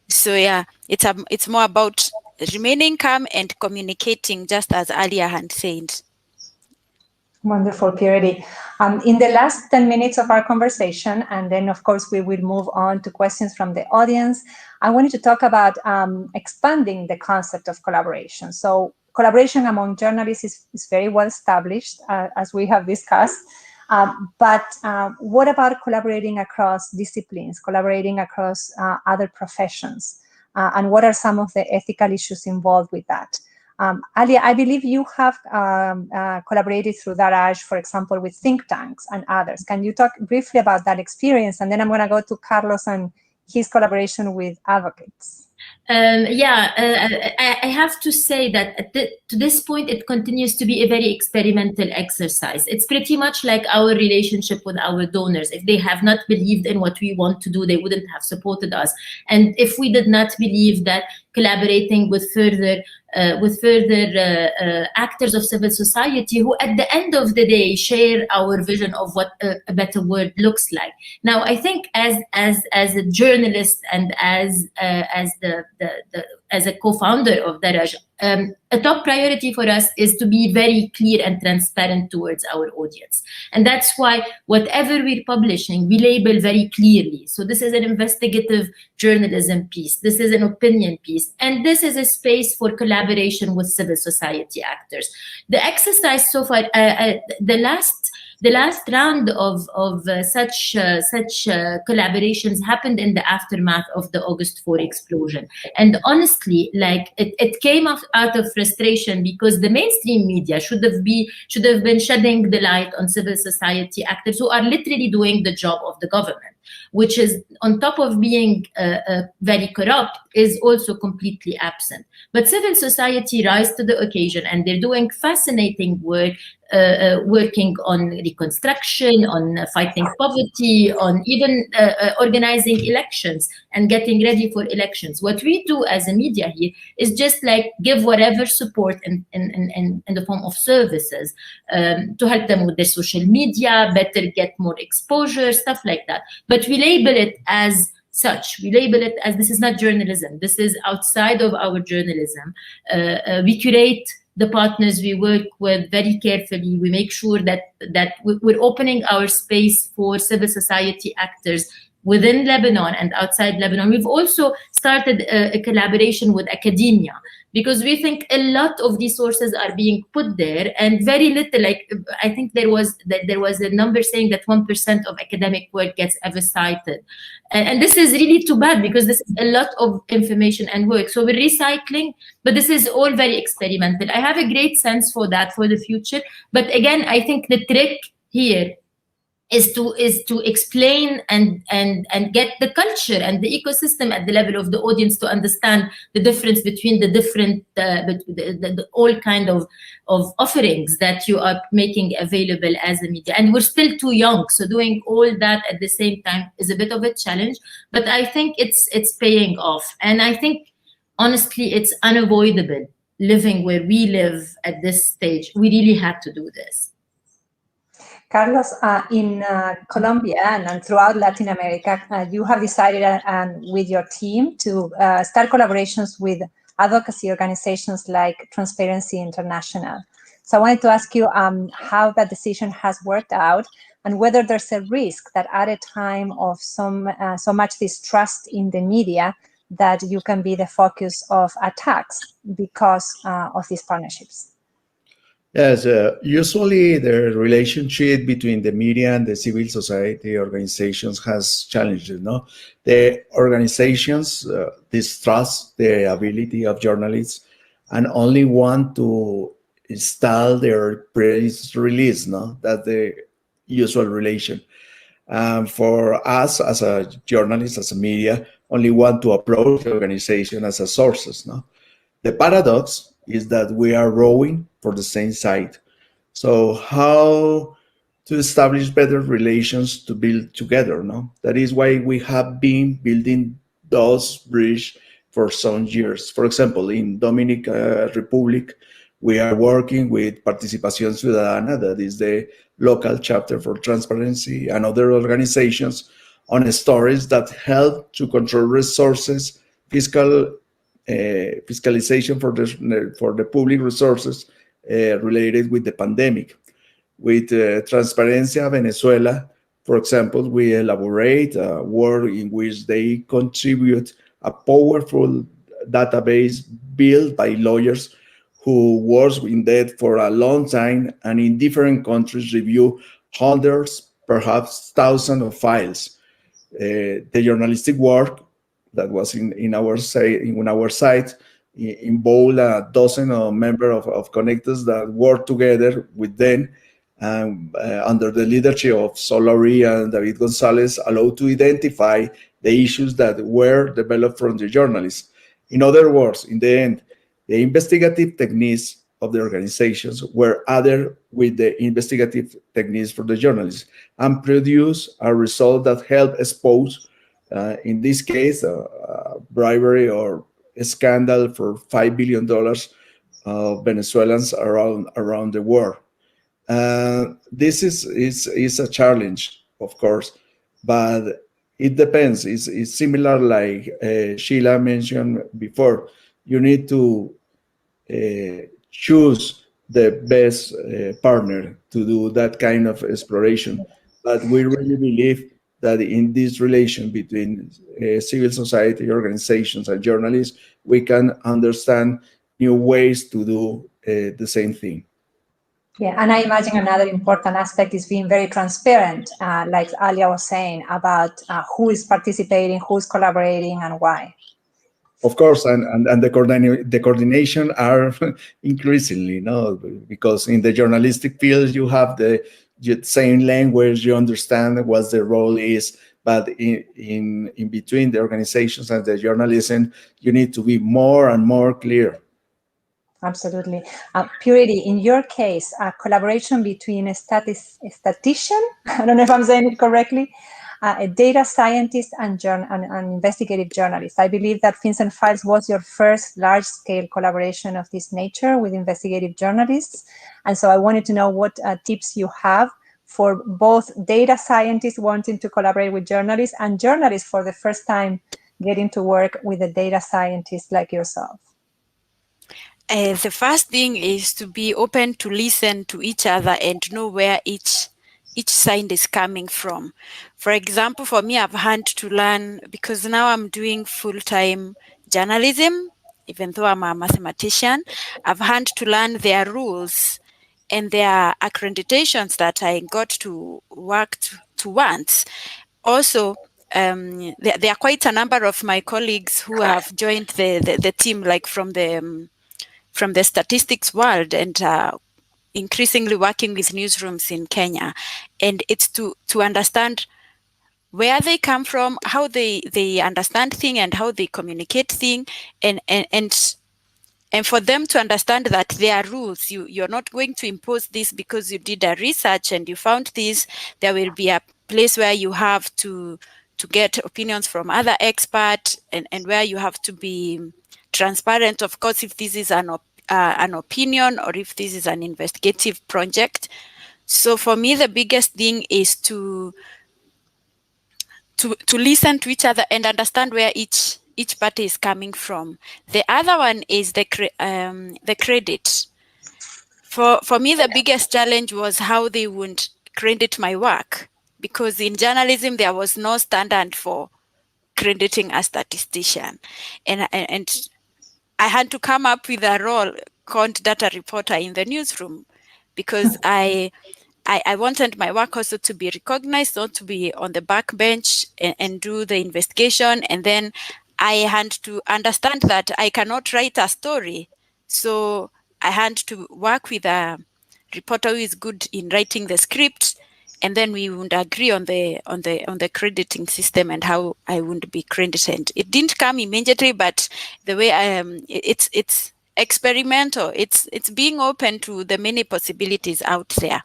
So yeah, it's more about remaining calm and communicating, just as Alia had said. Wonderful, Purity. In the last 10 minutes of our conversation, and then of course we will move on to questions from the audience, I wanted to talk about expanding the concept of collaboration. So collaboration among journalists is very well established, as we have discussed. But what about collaborating across disciplines, collaborating across other professions? And what are some of the ethical issues involved with that? Alia, I believe you have collaborated through Daraj, for example, with think tanks and others. Can you talk briefly about that experience? And then I'm going to go to Carlos and his collaboration with advocates. I have to say that to this point, it continues to be a very experimental exercise. It's pretty much like our relationship with our donors. If they have not believed in what we want to do, they wouldn't have supported us. And if we did not believe that collaborating with further actors of civil society who at the end of the day share our vision of what a better world looks like. Now, I think as a journalist and as a co-founder of Daraj, a top priority for us is to be very clear and transparent towards our audience. And that's why whatever we're publishing, we label very clearly. So this is an investigative journalism piece. This is an opinion piece. And this is a space for collaboration with civil society actors. The exercise so far, the last round of such collaborations happened in the aftermath of the August 4 explosion. And honestly, like it came out of frustration because the mainstream media should have been shedding the light on civil society actors who are literally doing the job of the government, which is, on top of being very corrupt, is also completely absent. But civil society rise to the occasion, and they're doing fascinating work, working on reconstruction, on fighting poverty, on even organizing elections and getting ready for elections. What we do as a media here is just like give whatever support in the form of services to help them with their social media, better get more exposure, stuff like that. But we label it as such. We label it as this is not journalism. This is outside of our journalism. We curate the partners we work with very carefully. We make sure that we're opening our space for civil society actors within Lebanon and outside Lebanon. We've also started a collaboration with academia because we think a lot of resources are being put there and very little, like I think there was a number saying that 1% of academic work gets ever cited. And this is really too bad because this is a lot of information and work. So we're recycling, but this is all very experimental. I have a great sense for that for the future. But again, I think the trick here is to explain and get the culture and the ecosystem at the level of the audience to understand the difference between the different the all kind of offerings that you are making available as a media. And we're still too young, so doing all that at the same time is a bit of a challenge, but I think it's paying off. And I think honestly it's unavoidable living where we live at this stage. We really had to do this. Carlos, in Colombia and throughout Latin America, you have decided with your team to start collaborations with advocacy organizations like Transparency International. So I wanted to ask you how that decision has worked out and whether there's a risk that at a time of so much distrust in the media that you can be the focus of attacks because of these partnerships. Yes, usually the relationship between the media and the civil society organizations has challenges. No, the organizations distrust the ability of journalists and only want to install their press release. No, that's the usual relation. For us as a journalist, as a media, only want to approach the organization as a sources. No, the paradox is that we are rowing for the same side. So how to establish better relations to build together? No, that is why we have been building those bridges for some years. For example, in Dominican Republic, we are working with Participación Ciudadana, that is the local chapter for transparency, and other organizations on stories that help to control resources, fiscalization for the public resources related with the pandemic. With Transparencia Venezuela, for example, we elaborate a work in which they contribute a powerful database built by lawyers who works in that for a long time and in different countries review hundreds, perhaps thousands of files. The journalistic work that was in our site involved a dozen of members of CONNECTAS that work together with them under the leadership of Solari and David Gonzalez, allowed to identify the issues that were developed from the journalists. In other words, in the end, the investigative techniques of the organizations were added with the investigative techniques for the journalists and produce a result that helped expose, in this case, bribery or a scandal for $5 billion of Venezuelans around the world. This is a challenge, of course, but it depends. It's similar like Scilla mentioned before. You need to choose the best partner to do that kind of exploration. But we really believe that in this relation between civil society organizations and journalists, we can understand new ways to do the same thing. Yeah, and I imagine another important aspect is being very transparent, like Alia was saying, about who is participating, who's collaborating, and why. Of course, and the coordination are increasingly, no, because in the journalistic field you have the same language, you understand what the role is, but in between the organizations and the journalism, you need to be more and more clear. Absolutely. Purity, in your case, collaboration between a statistician, I don't know if I'm saying it correctly, a data scientist and investigative journalist. I believe that Fins and Files was your first large-scale collaboration of this nature with investigative journalists. And so I wanted to know what tips you have for both data scientists wanting to collaborate with journalists and journalists for the first time getting to work with a data scientist like yourself. The first thing is to be open to listen to each other and know where each side is coming from. For example, for me, I've had to learn, because now I'm doing full-time journalism, even though I'm a mathematician, I've had to learn their rules and their accreditations that I got to work towards. Also, there are quite a number of my colleagues who have joined the team, like from the statistics world, and increasingly working with newsrooms in Kenya. And it's to understand where they come from, how they understand things and how they communicate things, and for them to understand that there are rules. You're not going to impose this because you did a research and you found this. There will be a place where you have to get opinions from other experts, and where you have to be transparent, of course, if this is an opinion or if this is an investigative project. So for me, the biggest thing is to listen to each other and understand where each party is coming from. The other one is the credit. For me, the biggest challenge was how they would credit my work, because in journalism there was no standard for crediting a statistician, and I had to come up with a role called data reporter in the newsroom, because I wanted my work also to be recognized, not to be on the backbench and do the investigation. And then I had to understand that I cannot write a story. So I had to work with a reporter who is good in writing the script, and then we would agree on the crediting system and how I would be credited. It didn't come immediately, but the way it's experimental. It's being open to the many possibilities out there.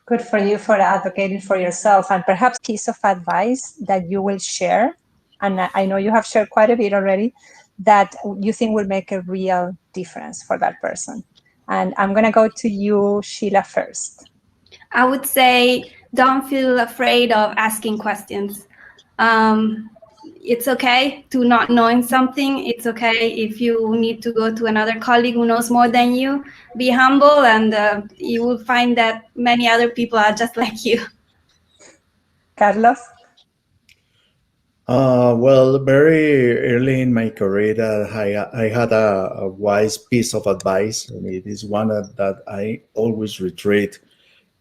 Good for you for advocating for yourself, and perhaps a piece of advice that you will share, and I know you have shared quite a bit already, that you think will make a real difference for that person. And I'm going to go to you, Scilla, first. I would say don't feel afraid of asking questions. It's okay to not knowing something. It's okay if you need to go to another colleague who knows more than you. Be humble, and you will find that many other people are just like you. Carlos? Well, very early in my career, I had a wise piece of advice, and it is one that I always retreat,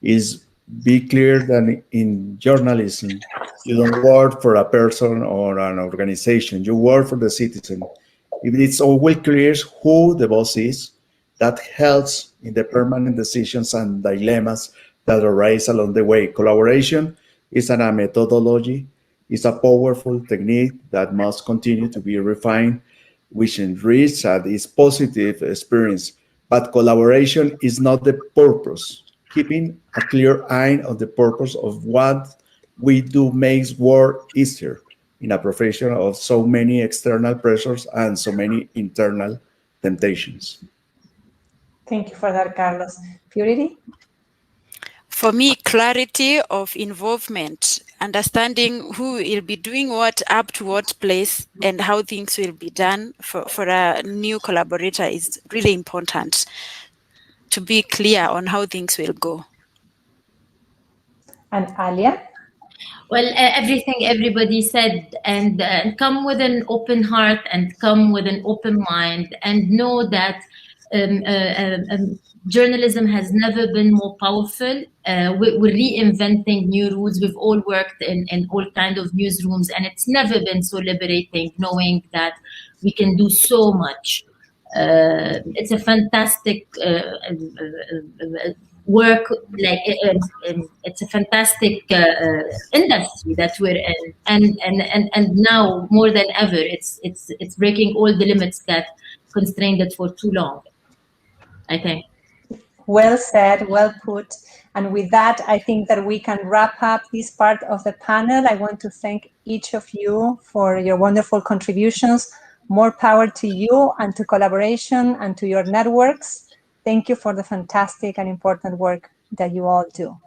is be clear that in journalism, you don't work for a person or an organization, you work for the citizen. If it's always clear who the boss is, that helps in the permanent decisions and dilemmas that arise along the way. Collaboration is a methodology, is a powerful technique that must continue to be refined, which enriches its positive experience. But collaboration is not the purpose. Keeping a clear eye on the purpose of what we do makes work easier in a profession of so many external pressures and so many internal temptations. Thank you for that, Carlos. Purity? For me, clarity of involvement, understanding who will be doing what, up to what place, and how things will be done for a new collaborator is really important, to be clear on how things will go. And Alia? Well, everything everybody said, and come with an open heart and come with an open mind, and know that journalism has never been more powerful. We're reinventing new rules. We've all worked in all kinds of newsrooms, and it's never been so liberating knowing that we can do so much. It's a fantastic work, like it's a fantastic industry that we're in, and now more than ever, it's breaking all the limits that constrained it for too long, I think. Well said, well put. And with that, I think that we can wrap up this part of the panel. I want to thank each of you for your wonderful contributions. More power to you and to collaboration and to your networks. Thank you for the fantastic and important work that you all do.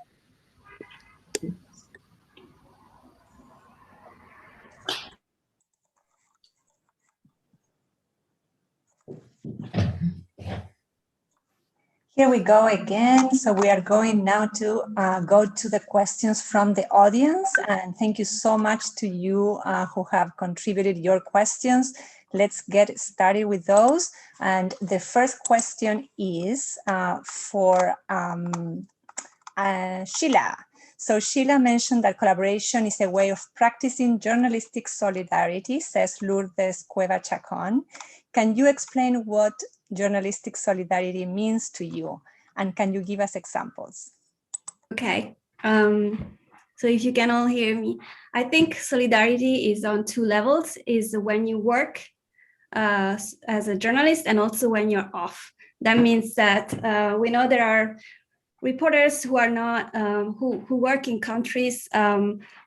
Here we go again. So we are going now to go to the questions from the audience. And thank you so much to you who have contributed your questions. Let's get started with those. And the first question is for Scilla. So Scilla mentioned that collaboration is a way of practicing journalistic solidarity, says Lourdes Cueva Chacon. Can you explain what journalistic solidarity means to you? And can you give us examples? Okay. So if you can all hear me, I think solidarity is on two levels, is when you work as a journalist and also when you're off. That means that we know there are reporters who are not, who work in countries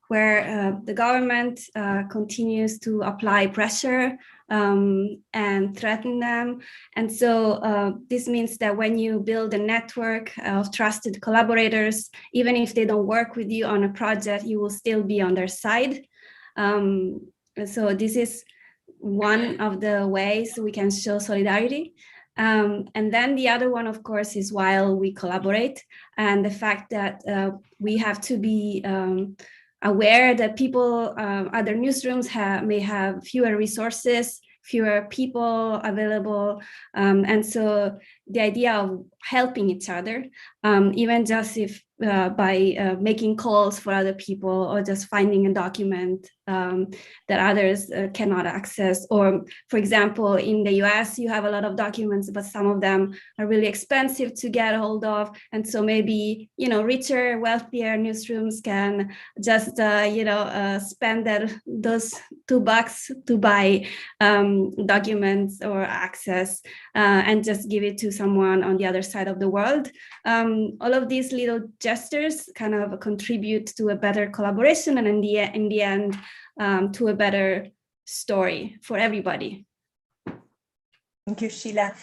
where the government continues to apply pressure and threaten them. And so this means that when you build a network of trusted collaborators, even if they don't work with you on a project, you will still be on their side. So this is one of the ways we can show solidarity. And then the other one, of course, is while we collaborate, and the fact that we have to be aware that people, other newsrooms may have fewer resources, fewer people available. And so the idea of helping each other, even just if by making calls for other people or just finding a document that others cannot access. Or, for example, in the US, you have a lot of documents, but some of them are really expensive to get a hold of. And so maybe, richer, wealthier newsrooms can just, spend those $2 to buy documents or access and just give it to someone on the other side of the world. All of these little gestures kind of contribute to a better collaboration and in the end to a better story for everybody. Thank you, Scilla.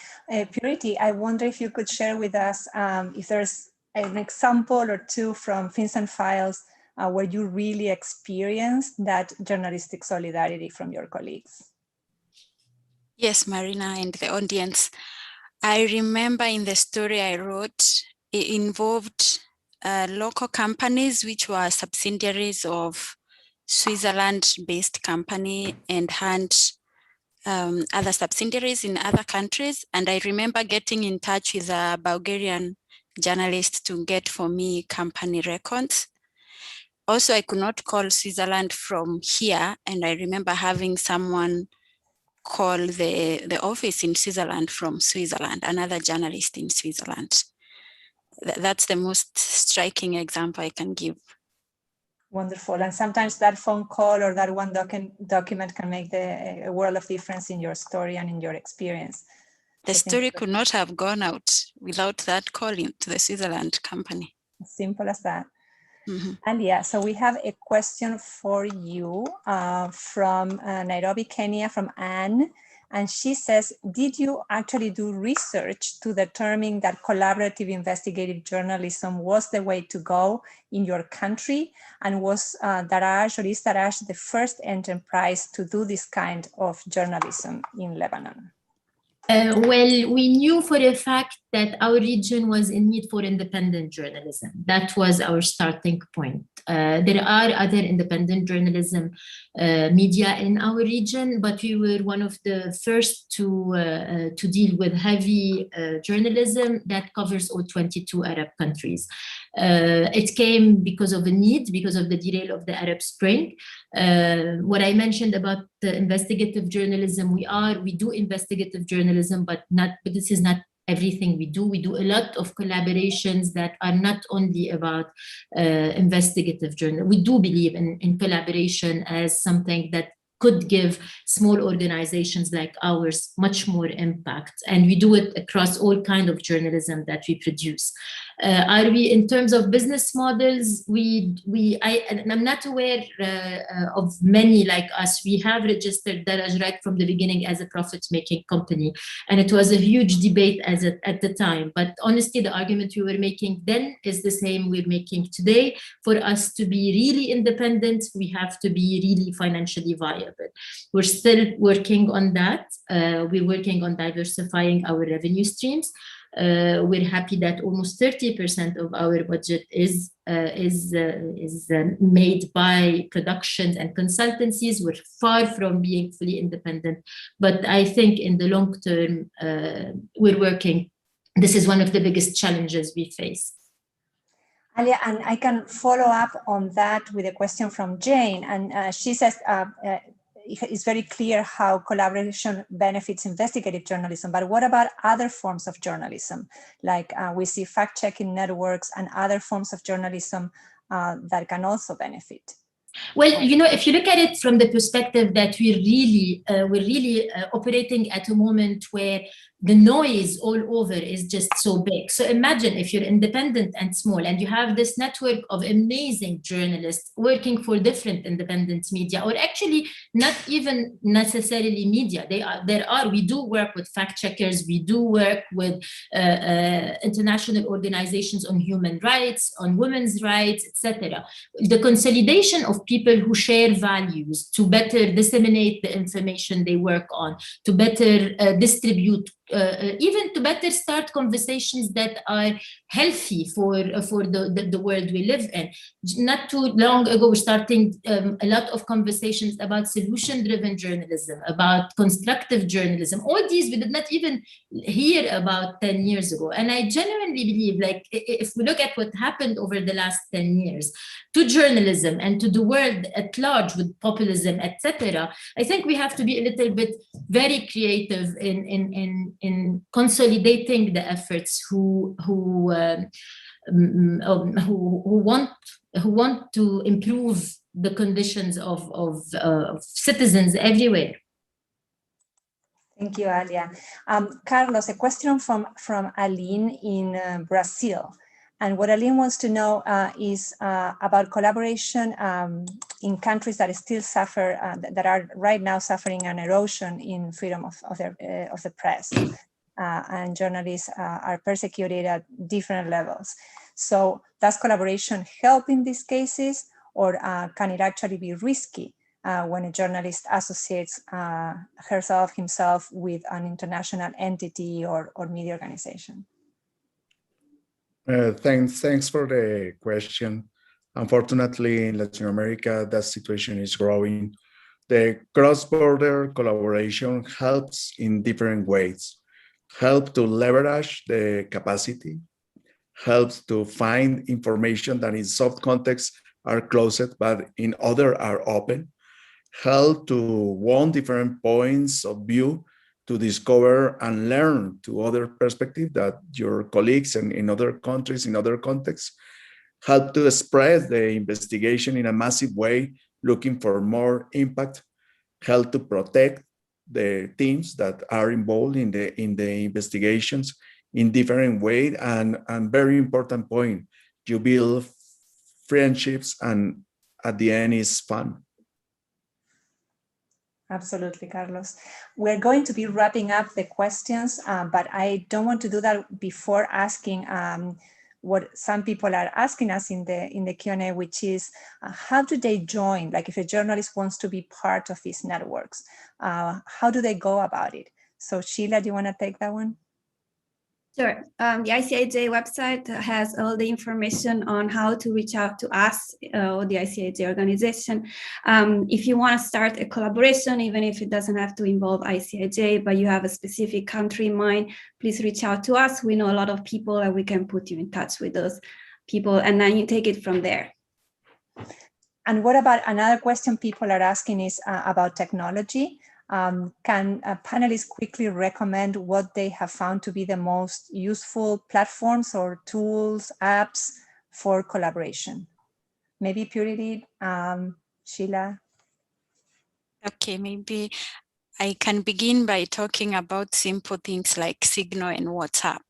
Purity, I wonder if you could share with us if there's an example or two from Fins and Files where you really experienced that journalistic solidarity from your colleagues. Yes, Marina and the audience. I remember in the story I wrote, it involved local companies which were subsidiaries of Switzerland-based company and had other subsidiaries in other countries. And I remember getting in touch with a Bulgarian journalist to get for me company records. Also, I could not call Switzerland from here. And I remember having someone call the office in Switzerland from Switzerland, another journalist in Switzerland. That's the most striking example I can give. Wonderful. And sometimes that phone call or that one document can make a world of difference in your story and in your experience. The story could not have gone out without that calling to the Switzerland company. As simple as that. Mm-hmm. Alia, so we have a question for you from Nairobi, Kenya, from Anne. And she says, did you actually do research to determine that collaborative investigative journalism was the way to go in your country? And was Daraj, or is Daraj the first enterprise to do this kind of journalism in Lebanon? Well, we knew for a fact that our region was in need for independent journalism. That was our starting point. There are other independent journalism media in our region, but we were one of the first to deal with heavy journalism that covers all 22 Arab countries. It came because of a need, because of the derail of the Arab Spring. What I mentioned about the investigative journalism, we do investigative journalism, but this is not everything we do. We do a lot of collaborations that are not only about investigative journalism. We do believe in collaboration as something that could give small organizations like ours much more impact. And we do it across all kinds of journalism that we produce. Are we, in terms of business models, I'm not aware of many like us. We have registered Daraj right from the beginning as a profit-making company. And it was a huge debate at the time. But honestly, the argument we were making then is the same we're making today. For us to be really independent, we have to be really financially viable. We're still working on that. We're working on diversifying our revenue streams. We're happy that almost 30% of our budget is made by productions and consultancies. We're far from being fully independent, but I think in the long term, we're working. This is one of the biggest challenges we face. Alia, and I can follow up on that with a question from Jane, and she says, it's very clear how collaboration benefits investigative journalism, but what about other forms of journalism? Like we see fact-checking networks and other forms of journalism that can also benefit. Well, if you look at it from the perspective that we're really operating at a moment where the noise all over is just so big. So imagine if you're independent and small and you have this network of amazing journalists working for different independent media, or actually not even necessarily media. We do work with fact checkers, we do work with international organizations on human rights, on women's rights, etc. The consolidation of people who share values to better disseminate the information they work on, to better distribute, even to better start conversations that are healthy for the world we live in. Not too long ago, we're starting a lot of conversations about solution-driven journalism, about constructive journalism. All these we did not even hear about 10 years ago. And I genuinely believe, like, if we look at what happened over the last 10 years to journalism and to the world at large with populism, etc., I think we have to be a little bit very creative in consolidating the efforts who want to improve the conditions of citizens everywhere. Thank you, Alia. Carlos, a question from Aline in Brazil. And what Aline wants to know is about collaboration in countries that still suffer, that are right now suffering an erosion in freedom of the press. And journalists are persecuted at different levels. So does collaboration help in these cases, or can it actually be risky when a journalist associates himself with an international entity or media organization? Thanks for the question. Unfortunately, in Latin America, that situation is growing. The cross-border collaboration helps in different ways. Help to leverage the capacity, helps to find information that in soft contexts are closed, but in other are open, help to want different points of view to discover and learn to other perspectives that your colleagues and in other countries, in other contexts, help to spread the investigation in a massive way, looking for more impact, help to protect the teams that are involved in the investigations in different ways, and very important point, you build friendships, and at the end is fun. Absolutely, Carlos. We're going to be wrapping up the questions, but I don't want to do that before asking what some people are asking us in the Q&A, which is how do they join? Like, if a journalist wants to be part of these networks, how do they go about it? So Scilla, do you want to take that one? Sure. The ICIJ website has all the information on how to reach out to us or the ICIJ organization. If you want to start a collaboration, even if it doesn't have to involve ICIJ, but you have a specific country in mind, please reach out to us. We know a lot of people and we can put you in touch with those people, and then you take it from there. And what about another question people are asking is about technology. Can panelists quickly recommend what they have found to be the most useful platforms or tools, apps for collaboration? Maybe Purity, Scilla? Okay, maybe I can begin by talking about simple things like Signal and WhatsApp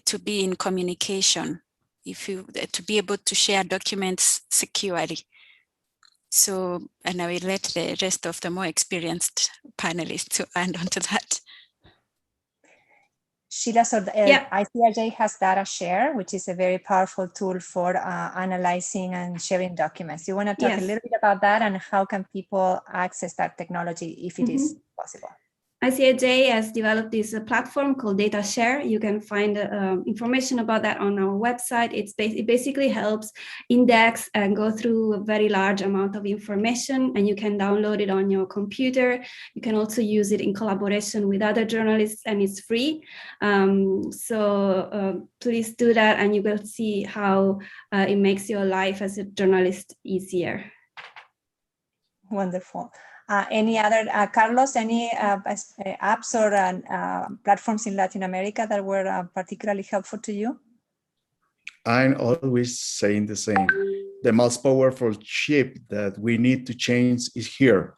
to be in communication, to be able to share documents securely. So, and I will let the rest of the more experienced panelists to add on to that. Scilla, so the ICIJ has data share, which is a very powerful tool for analyzing and sharing documents. You want to talk a little bit about that and how can people access that technology if it is possible? ICIJ has developed this platform called Data Share. You can find information about that on our website. It basically helps index and go through a very large amount of information, and you can download it on your computer. You can also use it in collaboration with other journalists, and it's free. So please do that, and you will see how it makes your life as a journalist easier. Wonderful. Any other, Carlos, any apps or platforms in Latin America that were particularly helpful to you? I'm always saying the same. The most powerful chip that we need to change is here.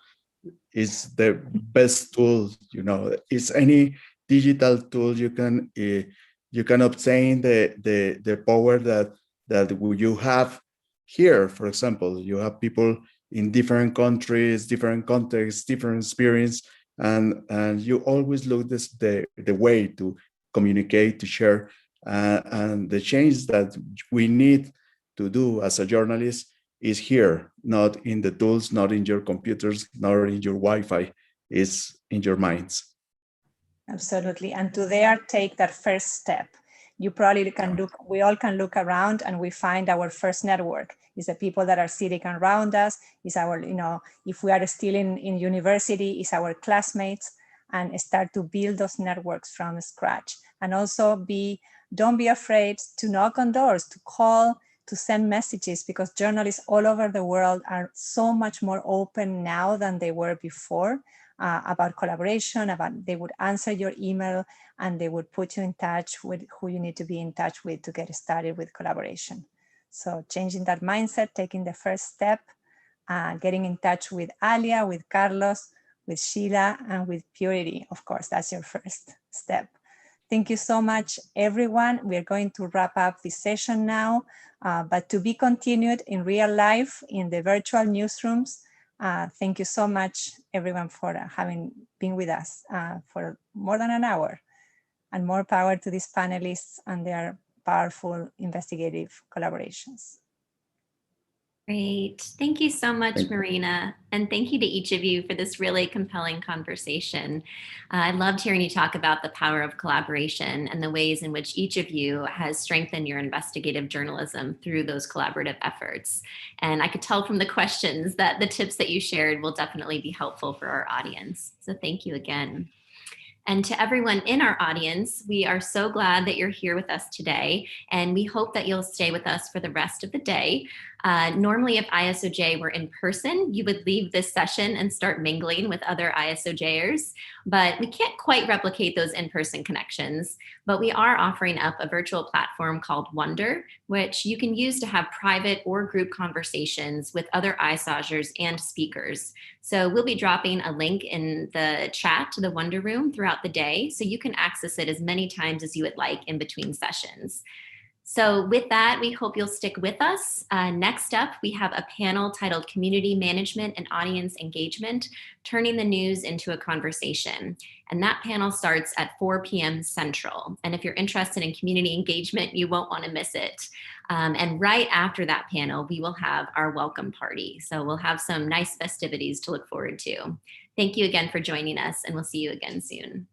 It's the best tool, you know. It's any digital tool you can obtain the power that you have here. For example, you have people in different countries, different contexts, different experience, and you always look the way to communicate, to share, and the change that we need to do as a journalist is here, not in the tools, not in your computers, not in your Wi-Fi, is in your minds. Absolutely, and to there take that first step. you probably can look, we all can look around and we find our first network. It's the people that are sitting around us, is our, if we are still in university, is our classmates, and start to build those networks from scratch. And also don't be afraid to knock on doors, to call, to send messages, because journalists all over the world are so much more open now than they were before about collaboration, they would answer your email and they would put you in touch with who you need to be in touch with to get started with collaboration. So changing that mindset, taking the first step, getting in touch with Alia, with Carlos, with Scilla, and with Purity, of course, that's your first step. Thank you so much, everyone. We're going to wrap up this session now, but to be continued in real life in the virtual newsrooms. Thank you so much, everyone, for having been with us for more than an hour. And more power to these panelists and their powerful investigative collaborations. Great. Thank you so much, Marina. And thank you to each of you for this really compelling conversation. I loved hearing you talk about the power of collaboration and the ways in which each of you has strengthened your investigative journalism through those collaborative efforts. And I could tell from the questions that the tips that you shared will definitely be helpful for our audience. So thank you again. And to everyone in our audience, we are so glad that you're here with us today, and we hope that you'll stay with us for the rest of the day. Normally, if ISOJ were in person, you would leave this session and start mingling with other ISOJers, but we can't quite replicate those in-person connections. But we are offering up a virtual platform called Wonder, which you can use to have private or group conversations with other ISOJers and speakers. So we'll be dropping a link in the chat to the Wonder Room throughout the day, so you can access it as many times as you would like in between sessions. So with that, we hope you'll stick with us. Next up, we have a panel titled Community Management and Audience Engagement, Turning the News into a Conversation. And that panel starts at 4 p.m. Central. And if you're interested in community engagement, you won't want to miss it. And right after that panel, we will have our welcome party. So we'll have some nice festivities to look forward to. Thank you again for joining us, and we'll see you again soon.